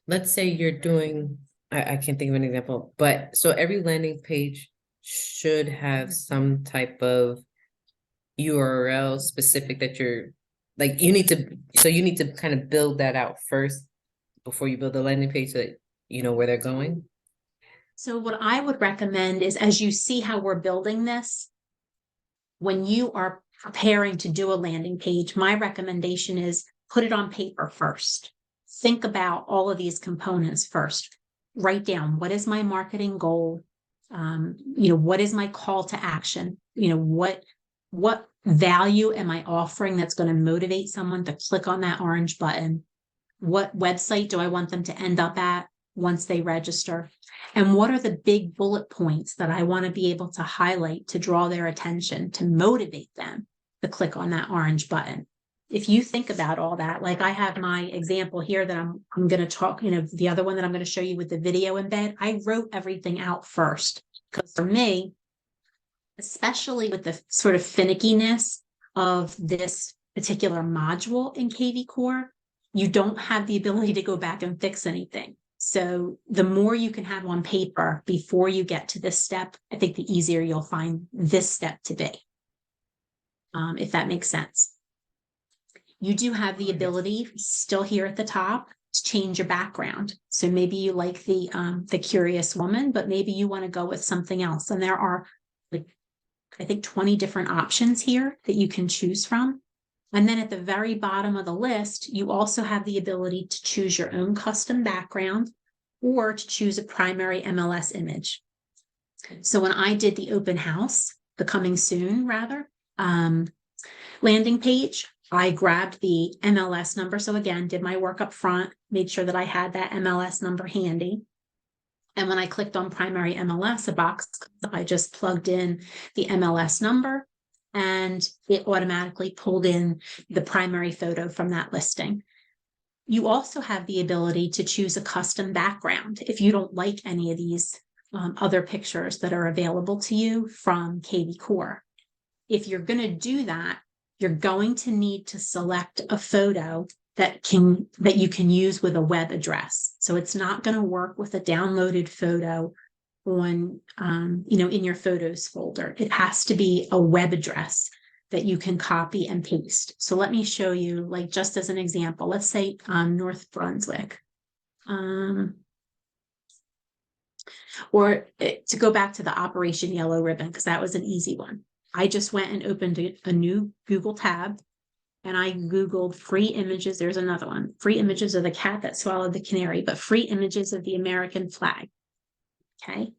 let's say you're doing, I can't think of an example, but so every landing page should have some type of URL specific that you're like, you need to kind of build that out first before you build the landing page so that you know where they're going. So what I would recommend is, as you see how we're building this, when you are preparing to do a landing page, my recommendation is put it on paper first. Think about all of these components first. Write down, what is my marketing goal? What is my call to action? What value am I offering that's going to motivate someone to click on that orange button? What website do I want them to end up at once they register? And what are the big bullet points that I want to be able to highlight to draw their attention, to motivate them to click on that orange button? If you think about all that, like I have my example here that I'm going to talk, the other one that I'm going to show you with the video embed, I wrote everything out first. Because for me, especially with the sort of finickiness of this particular module in kvCore, you don't have the ability to go back and fix anything. So the more you can have on paper before you get to this step, I think the easier you'll find this step to be, if that makes sense. You do have the ability still here at the top to change your background. So maybe you like the curious woman, but maybe you want to go with something else. And there are, I think 20 different options here that you can choose from. And then at the very bottom of the list, you also have the ability to choose your own custom background or to choose a primary MLS image. So when I did the open house, the coming soon rather, landing page, I grabbed the MLS number. So again, did my work up front, made sure that I had that MLS number handy. And when I clicked on primary MLS, a box, I just plugged in the MLS number and it automatically pulled in the primary photo from that listing. You also have the ability to choose a custom background if you don't like any of these other pictures that are available to you from kvCore. if you're going to do that, you're going to need to select a photo that you can use with a web address. So it's not going to work with a downloaded photo on, in your photos folder. It has to be a web address that you can copy and paste. So let me show you, like, just as an example, let's say North Brunswick. Or to go back to the Operation Yellow Ribbon, because that was an easy one. I just went and opened a new Google tab, and I Googled free images. There's another one, free images of the cat that swallowed the canary, but free images of the American flag. Okay.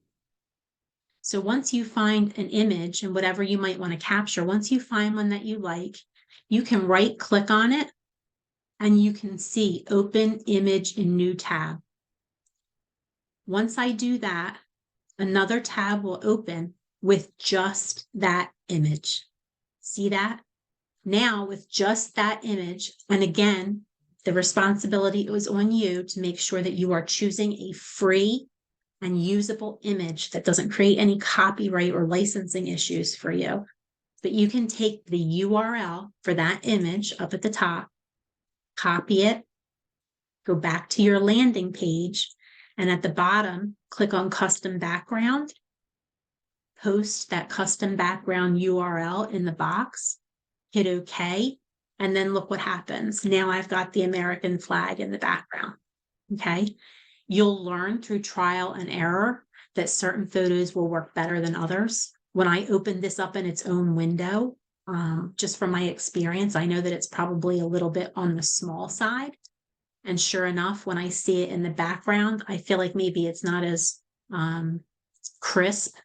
So once you find an image and whatever you might want to capture, once you find one that you like, you can right click on it and you can see open image in new tab. Once I do that, another tab will open with just that image. See that? Now with just that image, and again, the responsibility was on you to make sure that you are choosing a free and usable image that doesn't create any copyright or licensing issues for you. But you can take the URL for that image up at the top, copy it, go back to your landing page, and at the bottom, click on custom background, post that custom background URL in the box, hit OK, and then look what happens. Now I've got the American flag in the background. Okay. You'll learn through trial and error that certain photos will work better than others. When I opened this up in its own window, just from my experience, I know that it's probably a little bit on the small side. And sure enough, when I see it in the background, I feel like maybe it's not as crisp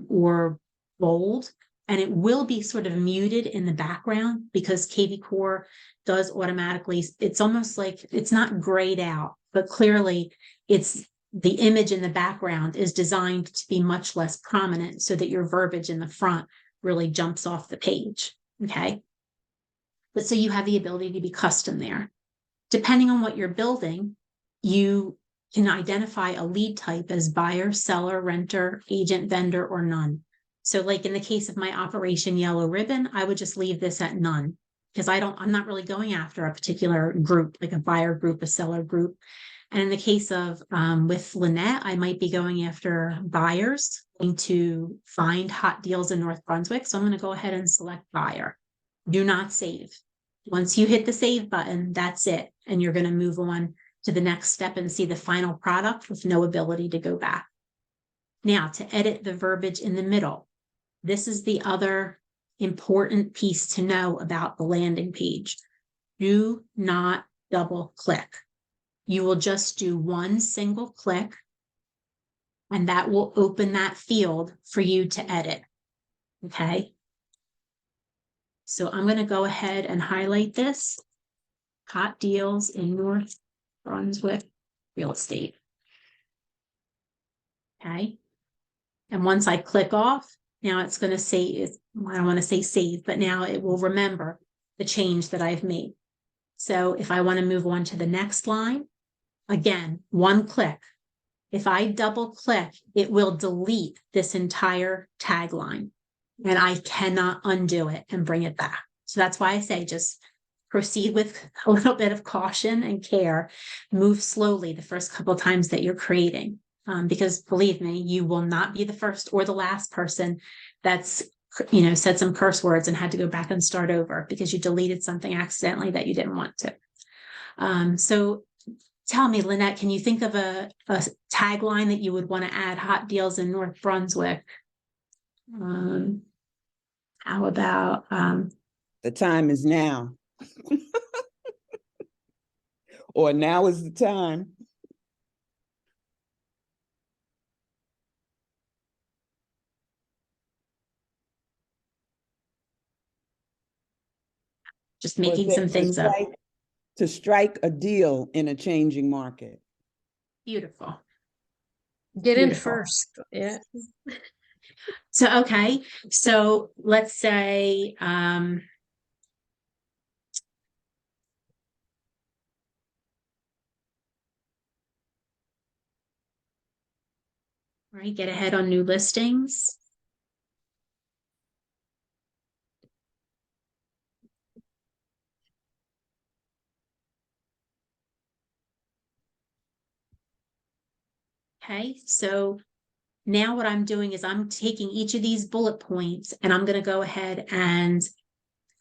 or bold, and it will be sort of muted in the background because kvCore does automatically, it's almost like it's not grayed out, but clearly it's the image in the background is designed to be much less prominent so that your verbiage in the front really jumps off the page. Okay. But so you have the ability to be custom there. Depending on what you're building, you can identify a lead type as buyer, seller, renter, agent, vendor, or none. So like in the case of my Operation Yellow Ribbon, I would just leave this at none because I'm not really going after a particular group, like a buyer group, a seller group. And in the case of with Lynette, I might be going after buyers, going to find hot deals in North Brunswick. So I'm going to go ahead and select buyer. Do not save. Once you hit the save button, that's it. And you're going to move on to the next step and see the final product with no ability to go back. Now, to edit the verbiage in the middle, this is the other important piece to know about the landing page. Do not double click. You will just do one single click, and that will open that field for you to edit. Okay. So I'm going to go ahead and highlight this. Hot deals in North Brunswick real estate. Okay. And once I click off, now it's going to say, I don't want to say save, but now it will remember the change that I've made. So if I want to move on to the next line, again, one click. If I double click, it will delete this entire tagline and I cannot undo it and bring it back. So that's why I say just proceed with a little bit of caution and care. Move slowly the first couple of times that you're creating. Because believe me, you will not be the first or the last person that's, said some curse words and had to go back and start over because you deleted something accidentally that you didn't want to. So tell me, Lynette, can you think of a tagline that you would want to add hot deals in North Brunswick? How about The time is now. Or now is the time. just making some things up? To strike a deal in a changing market. Beautiful. Get in Beautiful. first. Yeah. So, okay. So let's say, right, get ahead on new listings. Okay, so now what I'm doing is I'm taking each of these bullet points and I'm going to go ahead and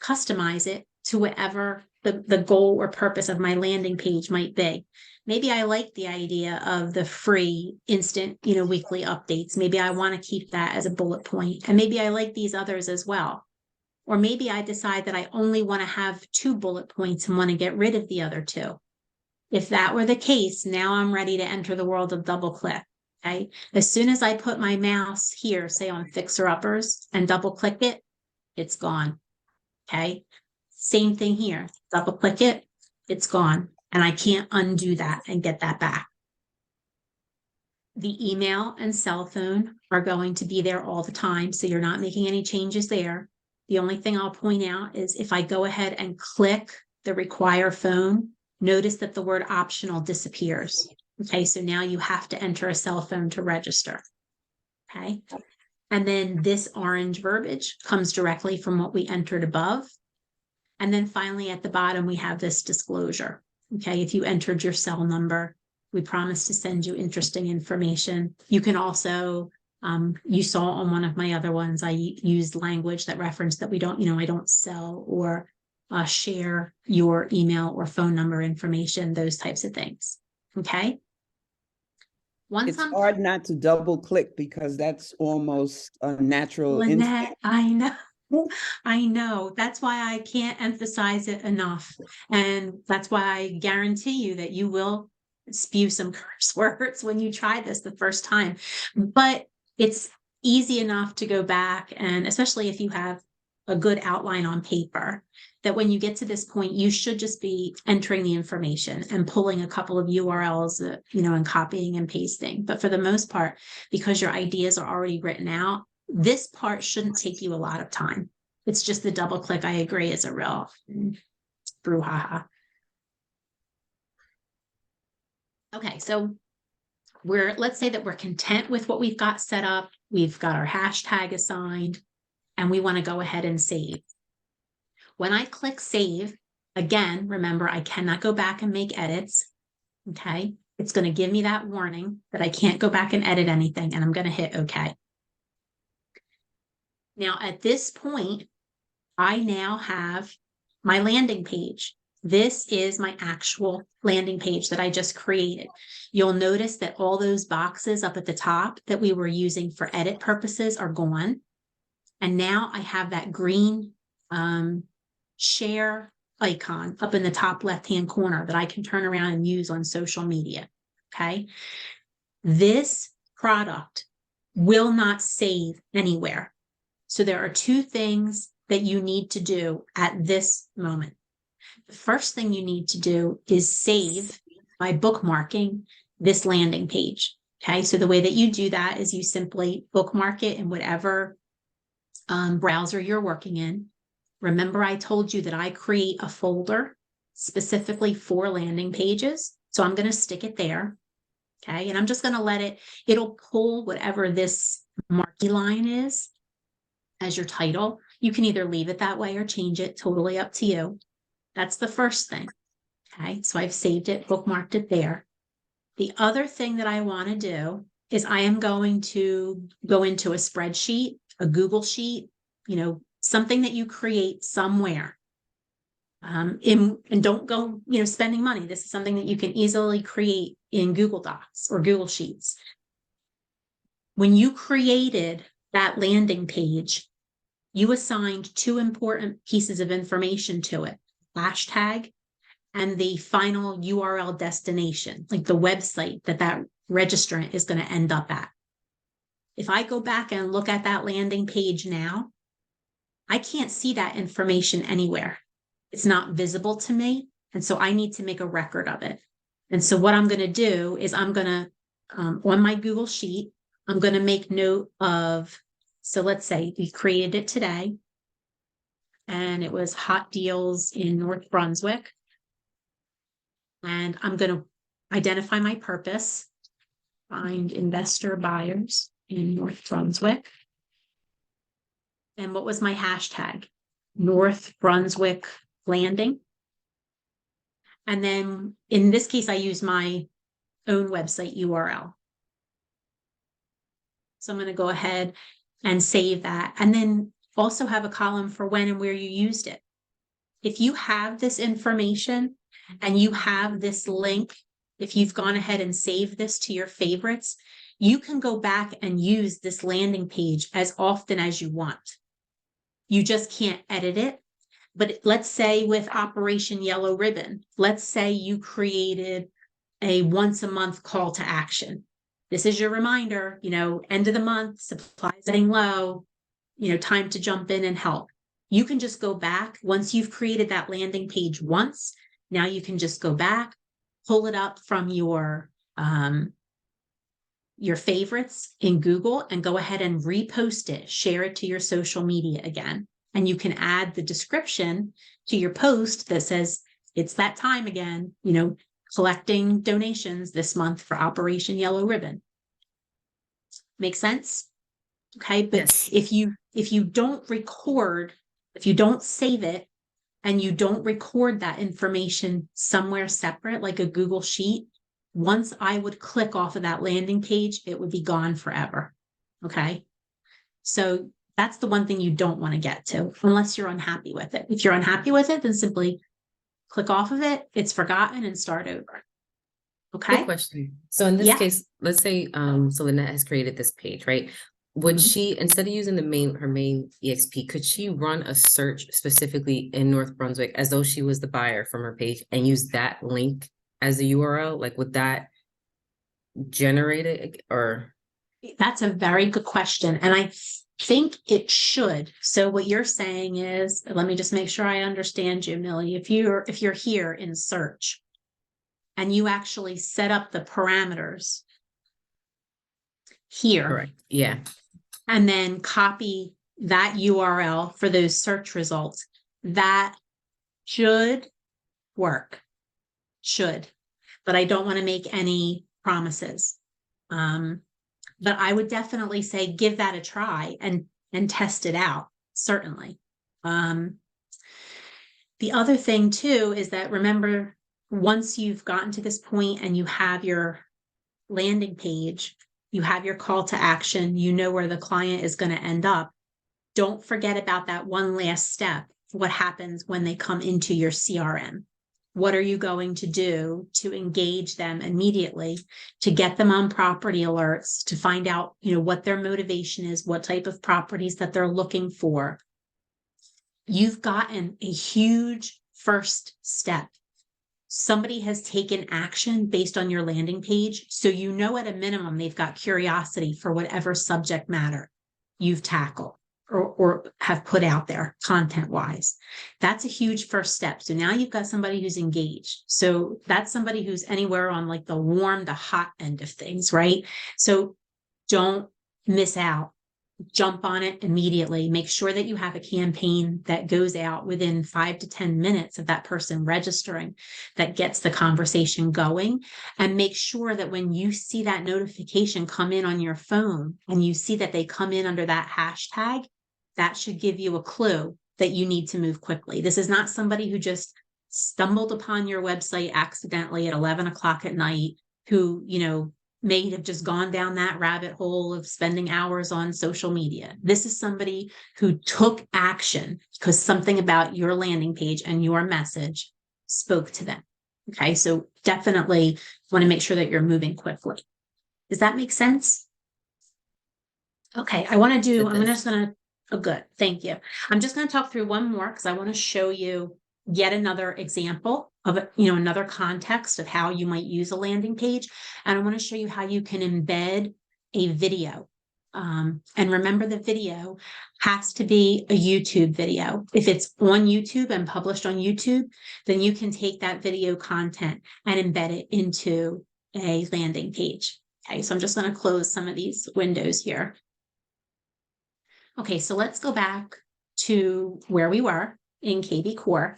customize it to whatever the goal or purpose of my landing page might be. Maybe I like the idea of the free instant, weekly updates. Maybe I want to keep that as a bullet point, and maybe I like these others as well. Or maybe I decide that I only want to have 2 bullet points and want to get rid of the other 2. If that were the case, now I'm ready to enter the world of double click. Okay. As soon as I put my mouse here, say on fixer uppers, and double click it, it's gone. Okay. Same thing here. Double click it, it's gone. And I can't undo that and get that back. The email and cell phone are going to be there all the time, so you're not making any changes there. The only thing I'll point out is if I go ahead and click the require phone, notice that the word optional disappears. Okay, so now you have to enter a cell phone to register. Okay, and then this orange verbiage comes directly from what we entered above. And then finally at the bottom, we have this disclosure. Okay, if you entered your cell number, we promise to send you interesting information. You can also, you saw on one of my other ones, I used language that referenced that we don't, I don't sell or share your email or phone number information, those types of things. Okay. It's hard not to double click because that's almost a natural Lynette, instinct. I know. That's why I can't emphasize it enough. And that's why I guarantee you that you will spew some curse words when you try this the first time. But it's easy enough to go back, and especially if you have a good outline on paper, that when you get to this point, you should just be entering the information and pulling a couple of URLs, and copying and pasting. But for the most part, because your ideas are already written out, this part shouldn't take you a lot of time. It's just the double click, I agree, is a real brouhaha. Okay, so let's say that we're content with what we've got set up. We've got our hashtag assigned, and we want to go ahead and save. When I click save, again, remember, I cannot go back and make edits. Okay, it's going to give me that warning that I can't go back and edit anything, and I'm going to hit OK. Now, at this point, I now have my landing page. This is my actual landing page that I just created. You'll notice that all those boxes up at the top that we were using for edit purposes are gone. And now I have that green share icon up in the top left-hand corner that I can turn around and use on social media. Okay. This product will not save anywhere. So there are 2 things that you need to do at this moment. The first thing you need to do is save by bookmarking this landing page. Okay, so the way that you do that is you simply bookmark it in whatever browser you're working in. Remember, I told you that I create a folder specifically for landing pages. So I'm going to stick it there. Okay, and I'm just going to it'll pull whatever this marquee line is as your title. You can either leave it that way or change it, totally up to you. That's the first thing. Okay, so I've saved it, bookmarked it there. The other thing that I want to do is I am going to go into a spreadsheet, a Google sheet, something that you create somewhere. And don't go, spending money. This is something that you can easily create in Google Docs or Google Sheets. When you created that landing page, you assigned 2 important pieces of information to it, hashtag and the final URL destination, like the website that registrant is going to end up at. If I go back and look at that landing page now, I can't see that information anywhere. It's not visible to me. And so I need to make a record of it. And so what I'm going to do is I'm going to, on my Google Sheet, I'm going to make note of, so let's say we created it today and it was hot deals in North Brunswick. And I'm going to identify my purpose, find investor buyers in North Brunswick. And what was my hashtag? North Brunswick landing. And then in this case, I use my own website URL. So I'm going to go ahead and save that. And then also have a column for when and where you used it. If you have this information and you have this link, if you've gone ahead and saved this to your favorites, you can go back and use this landing page as often as you want. You just can't edit it. But let's say with Operation Yellow Ribbon, let's say you created a once a month call to action. This is your reminder, end of the month, supplies getting low, time to jump in and help. You can just go back once you've created that landing page once. Now you can just go back, pull it up from your favorites in Google and go ahead and repost it, share it to your social media again. And you can add the description to your post that says, it's that time again, collecting donations this month for Operation Yellow Ribbon. Make sense? Okay, but Yes. if you don't record, if you don't save it and you don't record that information somewhere separate, like a Google Sheet, once I would click off of that landing page, it would be gone forever. Okay, so that's the one thing you don't want to get to unless you're unhappy with it. If you're unhappy with it, then simply click off of it, it's forgotten, and start over. Okay. Quick question. So in this Yeah. case, let's say so Lynette has created this page, right? Would she, instead of using her main EXP, could she run a search specifically in North Brunswick as though she was the buyer from her page and use that link as a URL? Like, would that generate it, or? That's a very good question. And I think it should. So what you're saying is, let me just make sure I understand you, Millie. If you're here in search and you actually set up the parameters here. Correct. Yeah. And then copy that URL for those search results, that should work. Should. But I don't want to make any promises. But I would definitely say give that a try and test it out, certainly. The other thing too is that, remember, once you've gotten to this point and you have your landing page, you have your call to action, you know where the client is going to end up. Don't forget about that one last step. What happens when they come into your CRM? What are you going to do to engage them immediately, to get them on property alerts, to find out, what their motivation is, what type of properties that they're looking for? You've gotten a huge first step. Somebody has taken action based on your landing page. So at a minimum, they've got curiosity for whatever subject matter you've tackled or have put out there content-wise. That's a huge first step. So now you've got somebody who's engaged. So that's somebody who's anywhere on like the warm to hot end of things, right? So don't miss out. Jump on it immediately. Make sure that you have a campaign that goes out within 5 to 10 minutes of that person registering, that gets the conversation going. And make sure that when you see that notification come in on your phone and you see that they come in under that hashtag, that should give you a clue that you need to move quickly. This is not somebody who just stumbled upon your website accidentally at 11 o'clock at night, who, may have just gone down that rabbit hole of spending hours on social media. This is somebody who took action because something about your landing page and your message spoke to them. Okay, so definitely want to make sure that you're moving quickly. Does that make sense? Okay, oh, good, thank you. I'm just going to talk through one more because I want to show you yet another example of another context of how you might use a landing page. And I want to show you how you can embed a video. And remember, the video has to be a YouTube video. If it's on YouTube and published on YouTube, then you can take that video content and embed it into a landing page. Okay, so I'm just going to close some of these windows here. Okay, so let's go back to where we were in kvCore.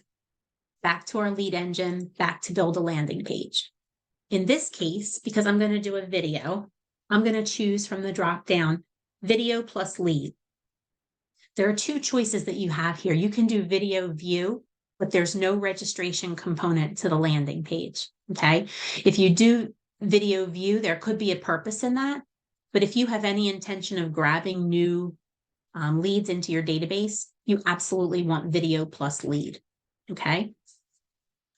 Back to our lead engine, back to build a landing page. In this case, because I'm going to do a video, I'm going to choose from the drop down video plus lead. There are two choices that you have here. You can do video view, but there's no registration component to the landing page. Okay. If you do video view, there could be a purpose in that. But if you have any intention of grabbing new leads into your database, you absolutely want video plus lead. Okay.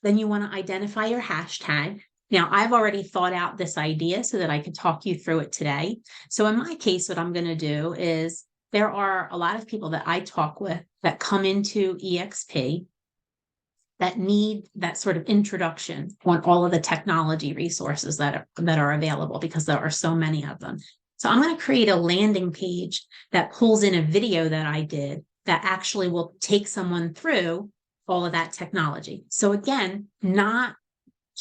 Then you want to identify your hashtag. Now, I've already thought out this idea so that I could talk you through it today. So in my case, what I'm going to do is there are a lot of people that I talk with that come into EXP that need that sort of introduction on all of the technology resources that are available, because there are so many of them. So I'm going to create a landing page that pulls in a video that I did that actually will take someone through all of that technology. So again, not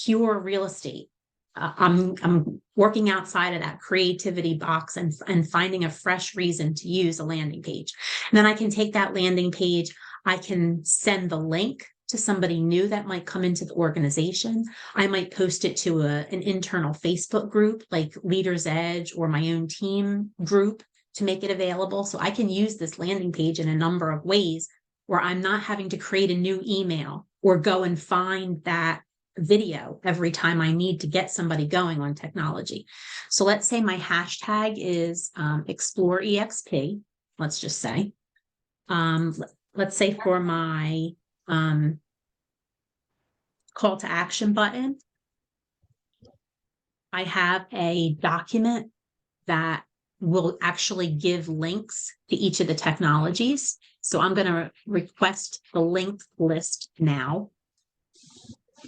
pure real estate. I'm working outside of that creativity box and finding a fresh reason to use a landing page. And then I can take that landing page, I can send the link to somebody new that might come into the organization. I might post it to an internal Facebook group like Leaders Edge or my own team group to make it available. So I can use this landing page in a number of ways where I'm not having to create a new email or go and find that video every time I need to get somebody going on technology. So let's say my hashtag is Explore EXP. Let's just say, let's say for my call to action button, I have a document that will actually give links to each of the technologies. So I'm going to request the link list now.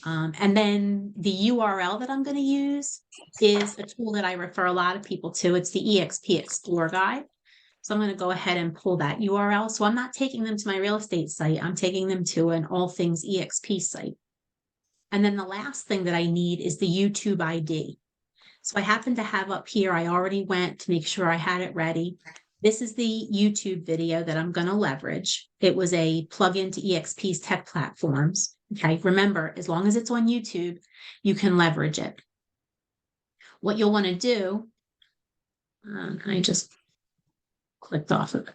And then the URL that I'm going to use is a tool that I refer a lot of people to. It's the EXP Explore Guide. So I'm going to go ahead and pull that URL. So I'm not taking them to my real estate site. I'm taking them to an all things EXP site. And then the last thing that I need is the YouTube ID. So I happen to have up here, I already went to make sure I had it ready. This is the YouTube video that I'm going to leverage. It was a plugin to EXP's tech platforms. Okay, remember, as long as it's on YouTube, you can leverage it. What you'll want to do, I just clicked off of it.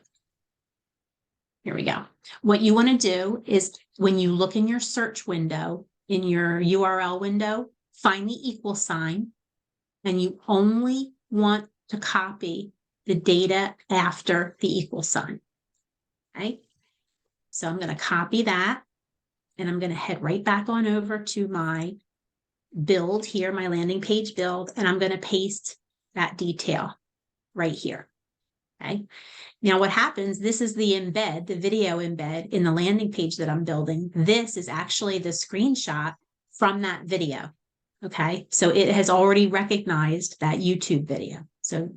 Here we go. What you want to do is when you look in your search window, in your URL window, find the equal sign, and you only want to copy the data after the equal sign. Okay, so I'm going to copy that, and I'm going to head right back on over to my build here, my landing page build, and I'm going to paste that detail right here. Okay. Now what happens, this is the embed, the video embed in the landing page that I'm building. This is actually the screenshot from that video. Okay. So it has already recognized that YouTube video. So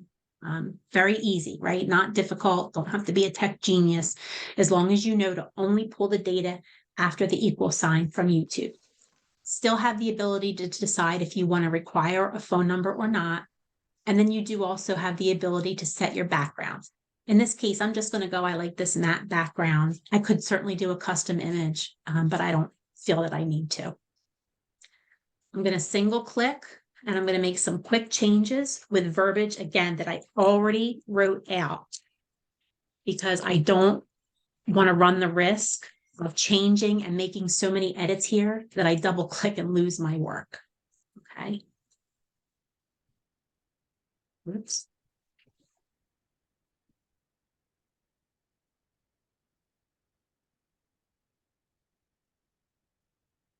very easy, right? Not difficult. Don't have to be a tech genius, as long as you know to only pull the data after the equal sign from YouTube. Still have the ability to decide if you want to require a phone number or not. And then you do also have the ability to set your background. In this case, I'm just going to go, I like this matte background. I could certainly do a custom image, but I don't feel that I need to. I'm going to single click, and I'm going to make some quick changes with verbiage, again, that I already wrote out, because I don't want to run the risk of changing and making so many edits here that I double click and lose my work. Okay. Oops.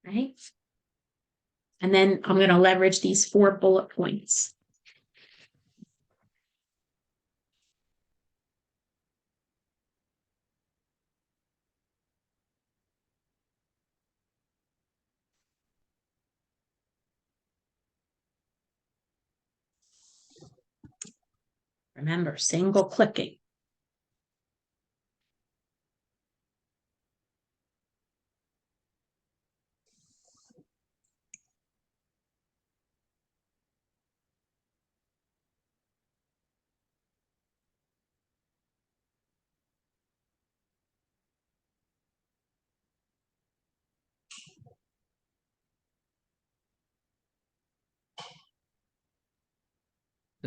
Right. And then I'm going to leverage these 4 bullet points. Remember, single clicking.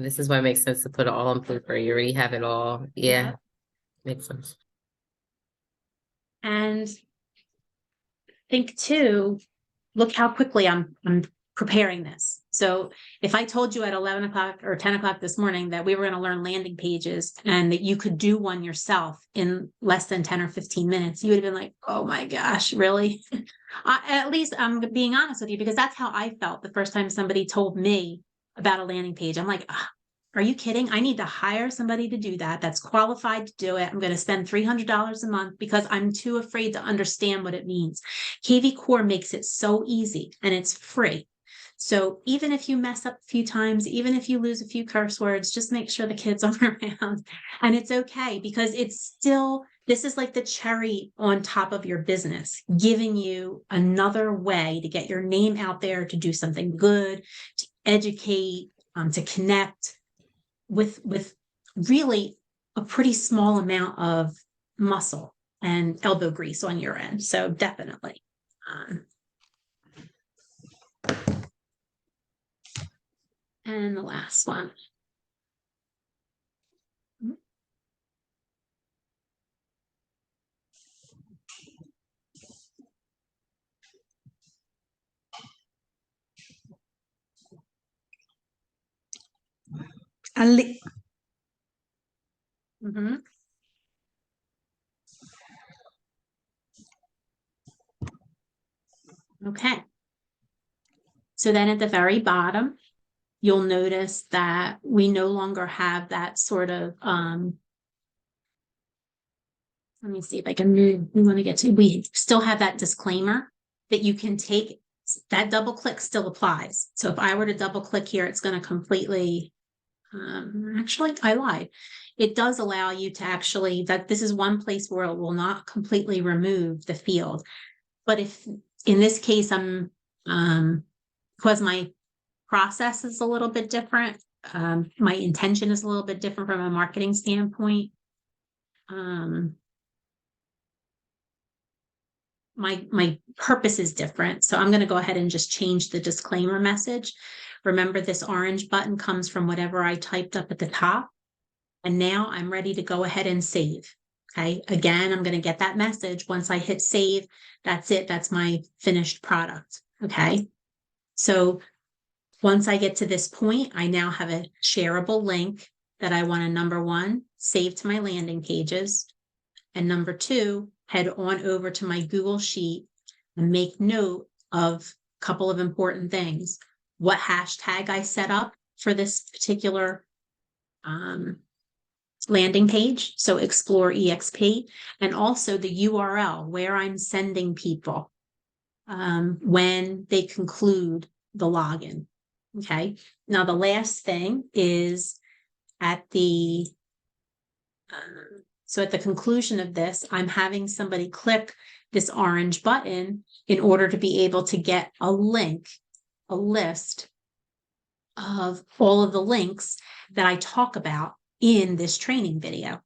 This is why it makes sense to put it all on paper. You already have it all. Yeah, makes sense. And think too, look how quickly I'm preparing this. So if I told you at 11 o'clock or 10 o'clock this morning that we were going to learn landing pages and that you could do one yourself in less than 10 or 15 minutes, you would have been like, oh my gosh, really? At least I'm being honest with you, because that's how I felt the first time somebody told me about a landing page. I'm like, are you kidding? I need to hire somebody to do that. That's qualified to do it. I'm going to spend $300 a month because I'm too afraid to understand what it means. kvCore makes it so easy and it's free. So even if you mess up a few times, even if you lose a few curse words, just make sure the kids are around, and it's okay, because it's still, this is like the cherry on top of your business, giving you another way to get your name out there, to do something good, to educate, to connect with really a pretty small amount of muscle and elbow grease on your end. So definitely. And the last one. Mhm. Okay. So then at the very bottom, you'll notice that we no longer have that sort of, let me see if I can move. We want to get to, we still have that disclaimer that you can take, that double click still applies. So if I were to double click here, it's going to completely, actually, I lied. It does allow you to actually, that this is one place where it will not completely remove the field. But if in this case, I'm, because my process is a little bit different, my intention is a little bit different from a marketing standpoint. My purpose is different. So I'm going to go ahead and just change the disclaimer message. Remember, this orange button comes from whatever I typed up at the top. And now I'm ready to go ahead and save. Okay. Again, I'm going to get that message. Once I hit save, that's it. That's my finished product. Okay. So once I get to this point, I now have a shareable link that I want to, number one, save to my landing pages. And number two, head on over to my Google Sheet and make note of a couple of important things. What hashtag I set up for this particular landing page, so Explore EXP, and also the URL where I'm sending people when they conclude the login. Okay. Now, the last thing is at the so at the conclusion of this, I'm having somebody click this orange button in order to be able to get a link, a list of all of the links that I talk about in this training video.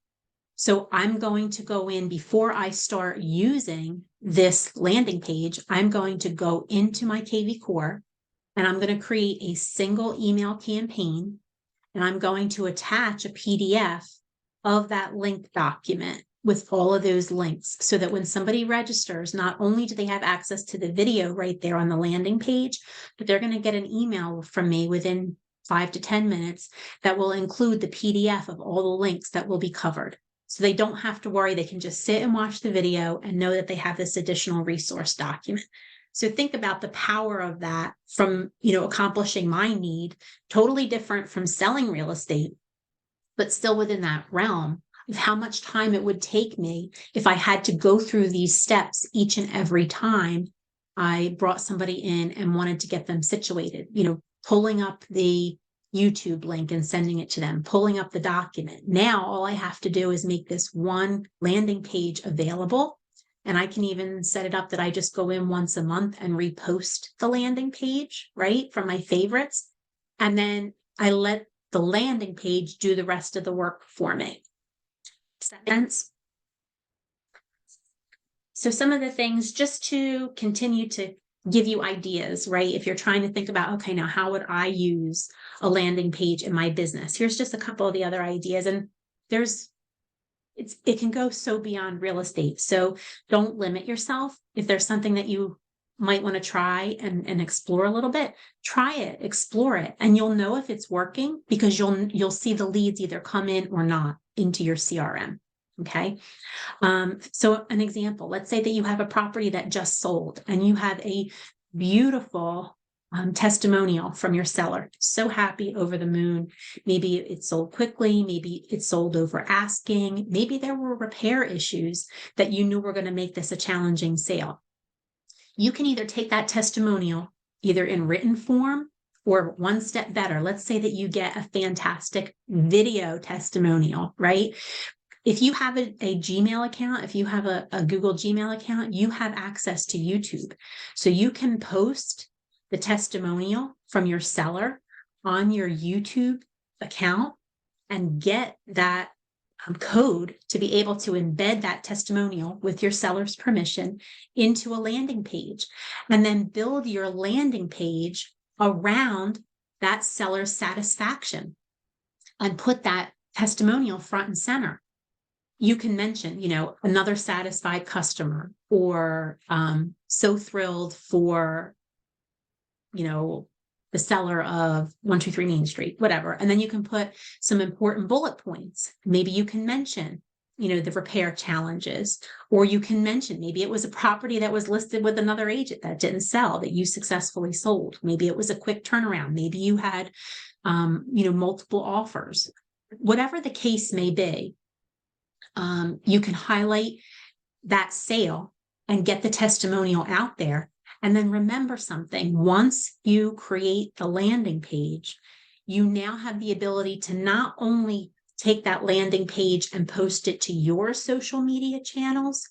So I'm going to go in before I start using this landing page. I'm going to go into my kvCore and I'm going to create a single email campaign, and I'm going to attach a PDF of that link document with all of those links, so that when somebody registers, not only do they have access to the video right there on the landing page, but they're going to get an email from me within 5 to 10 minutes that will include the PDF of all the links that will be covered. So they don't have to worry. They can just sit and watch the video and know that they have this additional resource document. So think about the power of that from, accomplishing my need, totally different from selling real estate, but still within that realm of how much time it would take me if I had to go through these steps each and every time I brought somebody in and wanted to get them situated, pulling up the YouTube link and sending it to them, pulling up the document. Now, all I have to do is make this one landing page available. And I can even set it up that I just go in once a month and repost the landing page, right, from my favorites. And then I let the landing page do the rest of the work for me. Does that make sense? So some of the things, just to continue to give you ideas, right? If you're trying to think about, okay, now how would I use a landing page in my business? Here's just a couple of the other ideas. And it can go so beyond real estate. So don't limit yourself. If there's something that you might want to try and explore a little bit, try it, explore it, and you'll know if it's working because you'll see the leads either come in or not into your CRM. Okay. So an example, let's say that you have a property that just sold and you have a beautiful testimonial from your seller. So happy, over the moon. Maybe it sold quickly. Maybe it sold over asking. Maybe there were repair issues that you knew were going to make this a challenging sale. You can either take that testimonial either in written form or one step better. Let's say that you get a fantastic video testimonial, right? If you have a Gmail account, if you have a Google Gmail account, you have access to YouTube. So you can post the testimonial from your seller on your YouTube account and get that code to be able to embed that testimonial with your seller's permission into a landing page, and then build your landing page around that seller's satisfaction and put that testimonial front and center. You can mention, another satisfied customer, or so thrilled for, the seller of 123 Main Street, whatever. And then you can put some important bullet points. Maybe you can mention, the repair challenges, or you can mention, maybe it was a property that was listed with another agent that didn't sell, that you successfully sold. Maybe it was a quick turnaround. Maybe you had, multiple offers. Whatever the case may be, you can highlight that sale and get the testimonial out there. And then remember something, once you create the landing page, you now have the ability to not only take that landing page and post it to your social media channels,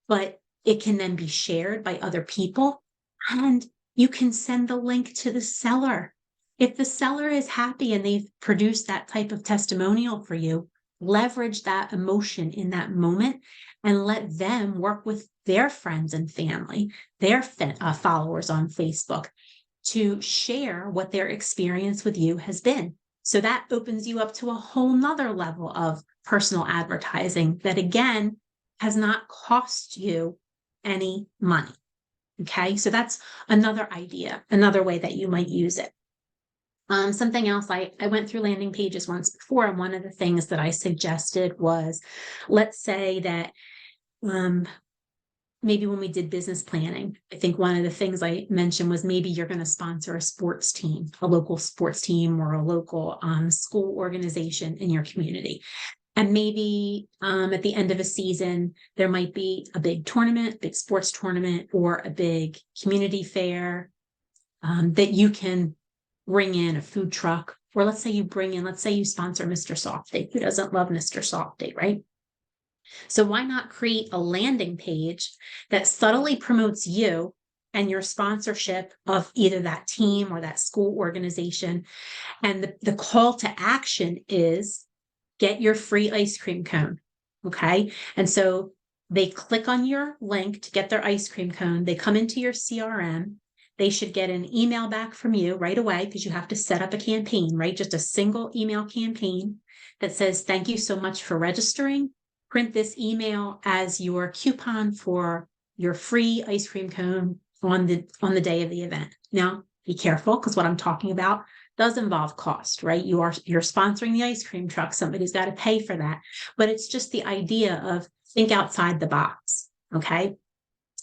but it can then be shared by other people, and you can send the link to the seller. If the seller is happy and they've produced that type of testimonial for you, leverage that emotion in that moment and let them work with their friends and family, their followers on Facebook, to share what their experience with you has been. So that opens you up to a whole nother level of personal advertising that, again, has not cost you any money. Okay, so that's another idea, another way that you might use it. Something else, I went through landing pages once before, and one of the things that I suggested was, let's say that maybe when we did business planning, I think one of the things I mentioned was maybe you're going to sponsor a sports team, a local sports team, or a local school organization in your community. And maybe at the end of a season, there might be a big tournament, big sports tournament, or a big community fair that you can bring in a food truck. Or let's say you sponsor Mr. Softy. Who doesn't love Mr. Softy, right? So why not create a landing page that subtly promotes you and your sponsorship of either that team or that school organization? And the call to action is get your free ice cream cone. Okay. And so they click on your link to get their ice cream cone. They come into your CRM. They should get an email back from you right away, because you have to set up a campaign, right? Just a single email campaign that says, thank you so much for registering. Print this email as your coupon for your free ice cream cone on the day of the event. Now, be careful, because what I'm talking about does involve cost, right? You're sponsoring the ice cream truck. Somebody's got to pay for that. But it's just the idea of think outside the box, okay?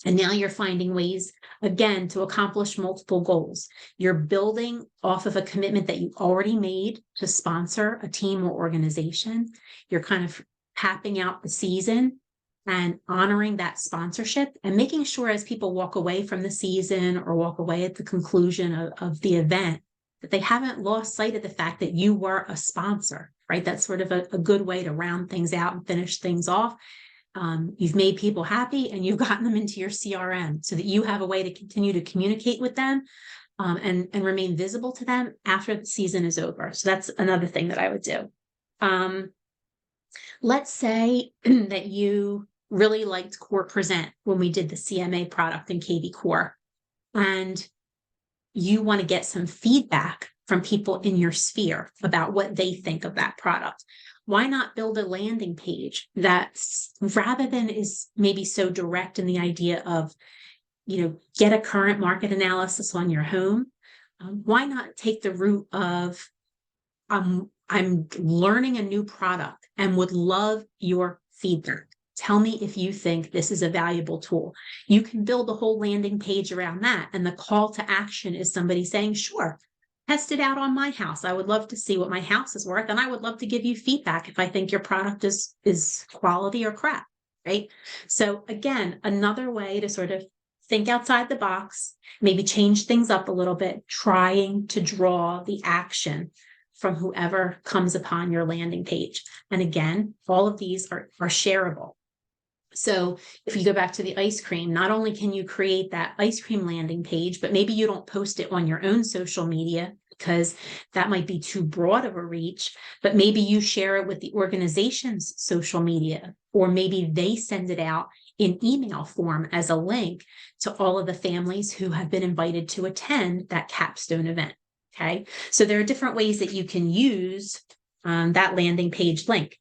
And now you're finding ways, again, to accomplish multiple goals. You're building off of a commitment that you already made to sponsor a team or organization. You're kind of tapping out the season and honoring that sponsorship, and making sure as people walk away from the season or walk away at the conclusion of the event, that they haven't lost sight of the fact that you were a sponsor, right? That's sort of a good way to round things out and finish things off. You've made people happy and you've gotten them into your CRM so that you have a way to continue to communicate with them and remain visible to them after the season is over. So that's another thing that I would do. Let's say that you really liked Core Present when we did the CMA product in kvCore, and you want to get some feedback from people in your sphere about what they think of that product. Why not build a landing page that's, rather than is maybe so direct in the idea of get a current market analysis on your home. Why not take the route of, I'm learning a new product and would love your feedback. Tell me if you think this is a valuable tool. You can build a whole landing page around that. And the call to action is somebody saying, sure, test it out on my house. I would love to see what my house is worth. And I would love to give you feedback if I think your product is quality or crap, right? So again, another way to sort of think outside the box, maybe change things up a little bit, trying to draw the action from whoever comes upon your landing page. And again, all of these are shareable. So if you go back to the ice cream, not only can you create that ice cream landing page, but maybe you don't post it on your own social media because that might be too broad of a reach, but maybe you share it with the organization's social media, or maybe they send it out in email form as a link to all of the families who have been invited to attend that capstone event. Okay, so there are different ways that you can use that landing page link.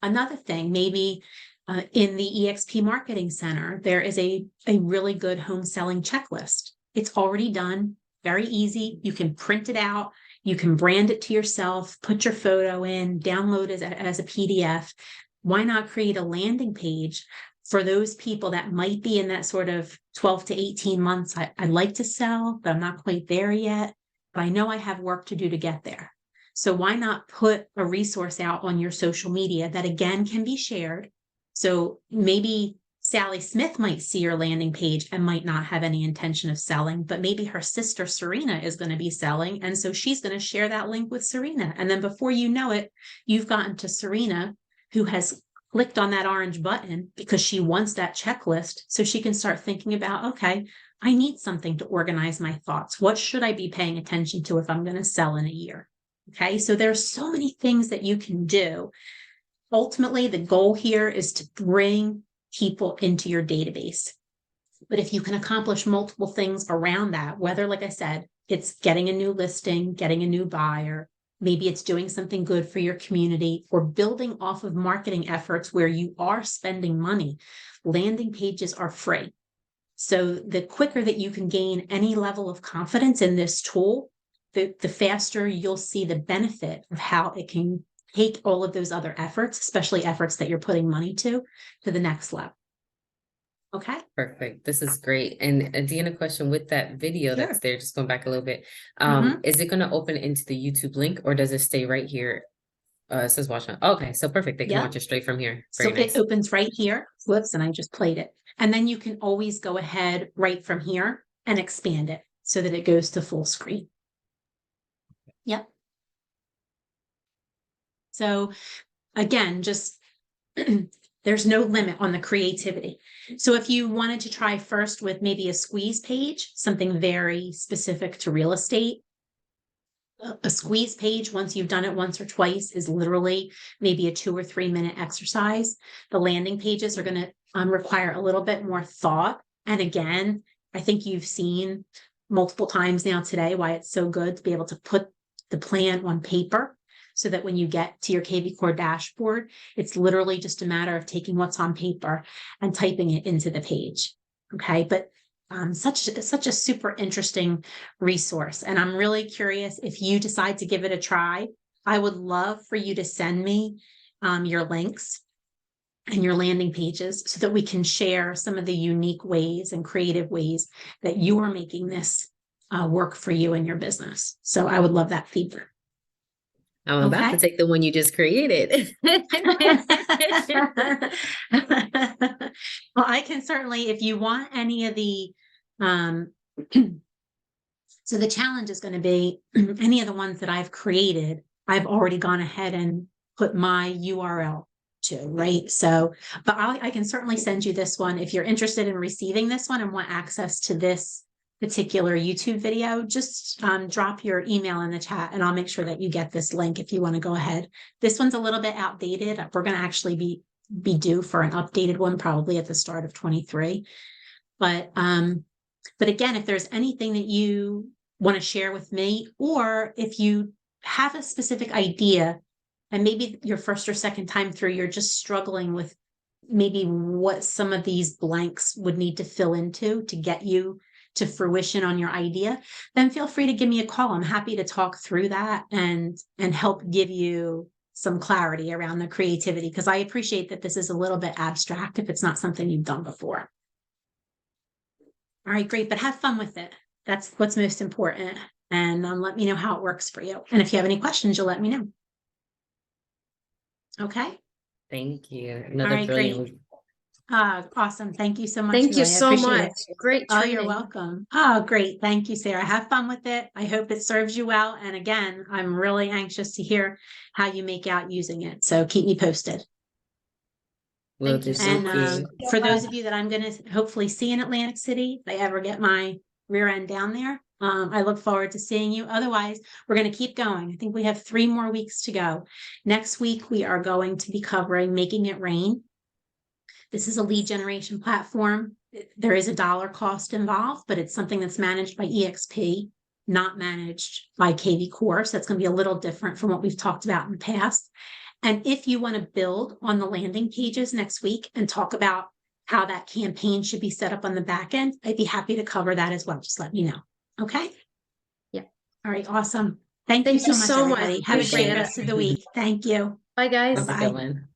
Another thing, maybe in the EXP Marketing Center, there is a really good home selling checklist. It's already done, very easy. You can print it out, you can brand it to yourself, put your photo in, download it as a PDF. Why not create a landing page for those people that might be in that sort of 12 to 18 months? I'd like to sell, but I'm not quite there yet. But I know I have work to do to get there. So why not put a resource out on your social media that again can be shared? So maybe Sally Smith might see your landing page and might not have any intention of selling, but maybe her sister Serena is going to be selling. And so she's going to share that link with Serena. And then before you know it, you've gotten to Serena, who has clicked on that orange button because she wants that checklist. So she can start thinking about, okay, I need something to organize my thoughts. What should I be paying attention to if I'm going to sell in a year? Okay, so there's so many things that you can do. Ultimately, the goal here is to bring people into your database. But if you can accomplish multiple things around that, whether, like I said, it's getting a new listing, getting a new buyer, maybe it's doing something good for your community, or building off of marketing efforts where you are spending money, landing pages are free. So the quicker that you can gain any level of confidence in this tool, the faster you'll see the benefit of how it can take all of those other efforts, especially efforts that you're putting money to the next level. Okay. Perfect. This is great. And Deanna, question with that video Sure. that's there, just going back a little bit. Mhm. Is it going to open into the YouTube link, or does it stay right here? It says watch now. Okay, so perfect. They can Yeah. watch it straight from here. So Very nice. it opens right here. Whoops, and I just played it. And then you can always go ahead right from here and expand it so that it goes to full screen. Yep. So again, just there's no limit on the creativity. So if you wanted to try first with maybe a squeeze page, something very specific to real estate, a squeeze page, once you've done it once or twice, is literally maybe a 2 or 3 minute exercise. The landing pages are going to require a little bit more thought. And again, I think you've seen multiple times now today why it's so good to be able to put the plan on paper, so that when you get to your kvCore dashboard, it's literally just a matter of taking what's on paper and typing it into the page. Okay, but such a super interesting resource. And I'm really curious, if you decide to give it a try, I would love for you to send me your links and your landing pages so that we can share some of the unique ways and creative ways that you are making this work for you and your business. So I would love that feedback. I'm about to take the one you just created. Well, I can certainly, if you want any of the, so the challenge is going to be any of the ones that I've created, I've already gone ahead and put my URL to, right? So, but I can certainly send you this one. If you're interested in receiving this one and want access to this particular YouTube video, just drop your email in the chat and I'll make sure that you get this link if you want to go ahead. This one's a little bit outdated. We're going to actually be due for an updated one probably at the start of 23. But again, if there's anything that you want to share with me, or if you have a specific idea and maybe your first or second time through, you're just struggling with maybe what some of these blanks would need to fill into to get you to fruition on your idea, then feel free to give me a call. I'm happy to talk through that and help give you some clarity around the creativity, because I appreciate that this is a little bit abstract if it's not something you've done before. All right, great, but have fun with it. That's what's most important. And let me know how it works for you. And if you have any questions, you'll let me know. Okay. Thank you. All Another right, brilliant great. one. Awesome. Thank you so much. Thank you Millie. I so appreciate much. it. Great Oh, training. you're welcome. Oh, great. Thank you, Sarah. Have fun with it. I hope it serves you well. And again, I'm really anxious to hear how you make out using it. So keep me posted. Will Thank do. you so And Thank you. for those of you that I'm going to hopefully see in Atlantic City, if I ever get my rear end down there, I look forward to seeing you. Otherwise, we're going to keep going. I think we have 3 more weeks to go. Next week, we are going to be covering Making It Rain. This is a lead generation platform. There is a dollar cost involved, but it's something that's managed by EXP, not managed by kvCore. So that's going to be a little different from what we've talked about in the past. And if you want to build on the landing pages next week and talk about how that campaign should be set up on the back end, I'd be happy to cover that as well. Just let me know. Okay? Yeah. All right. Awesome. Thank you so much, everybody. Have a great Appreciate it. rest of the week. Thank you. Bye, guys. Have a Bye-bye. good one.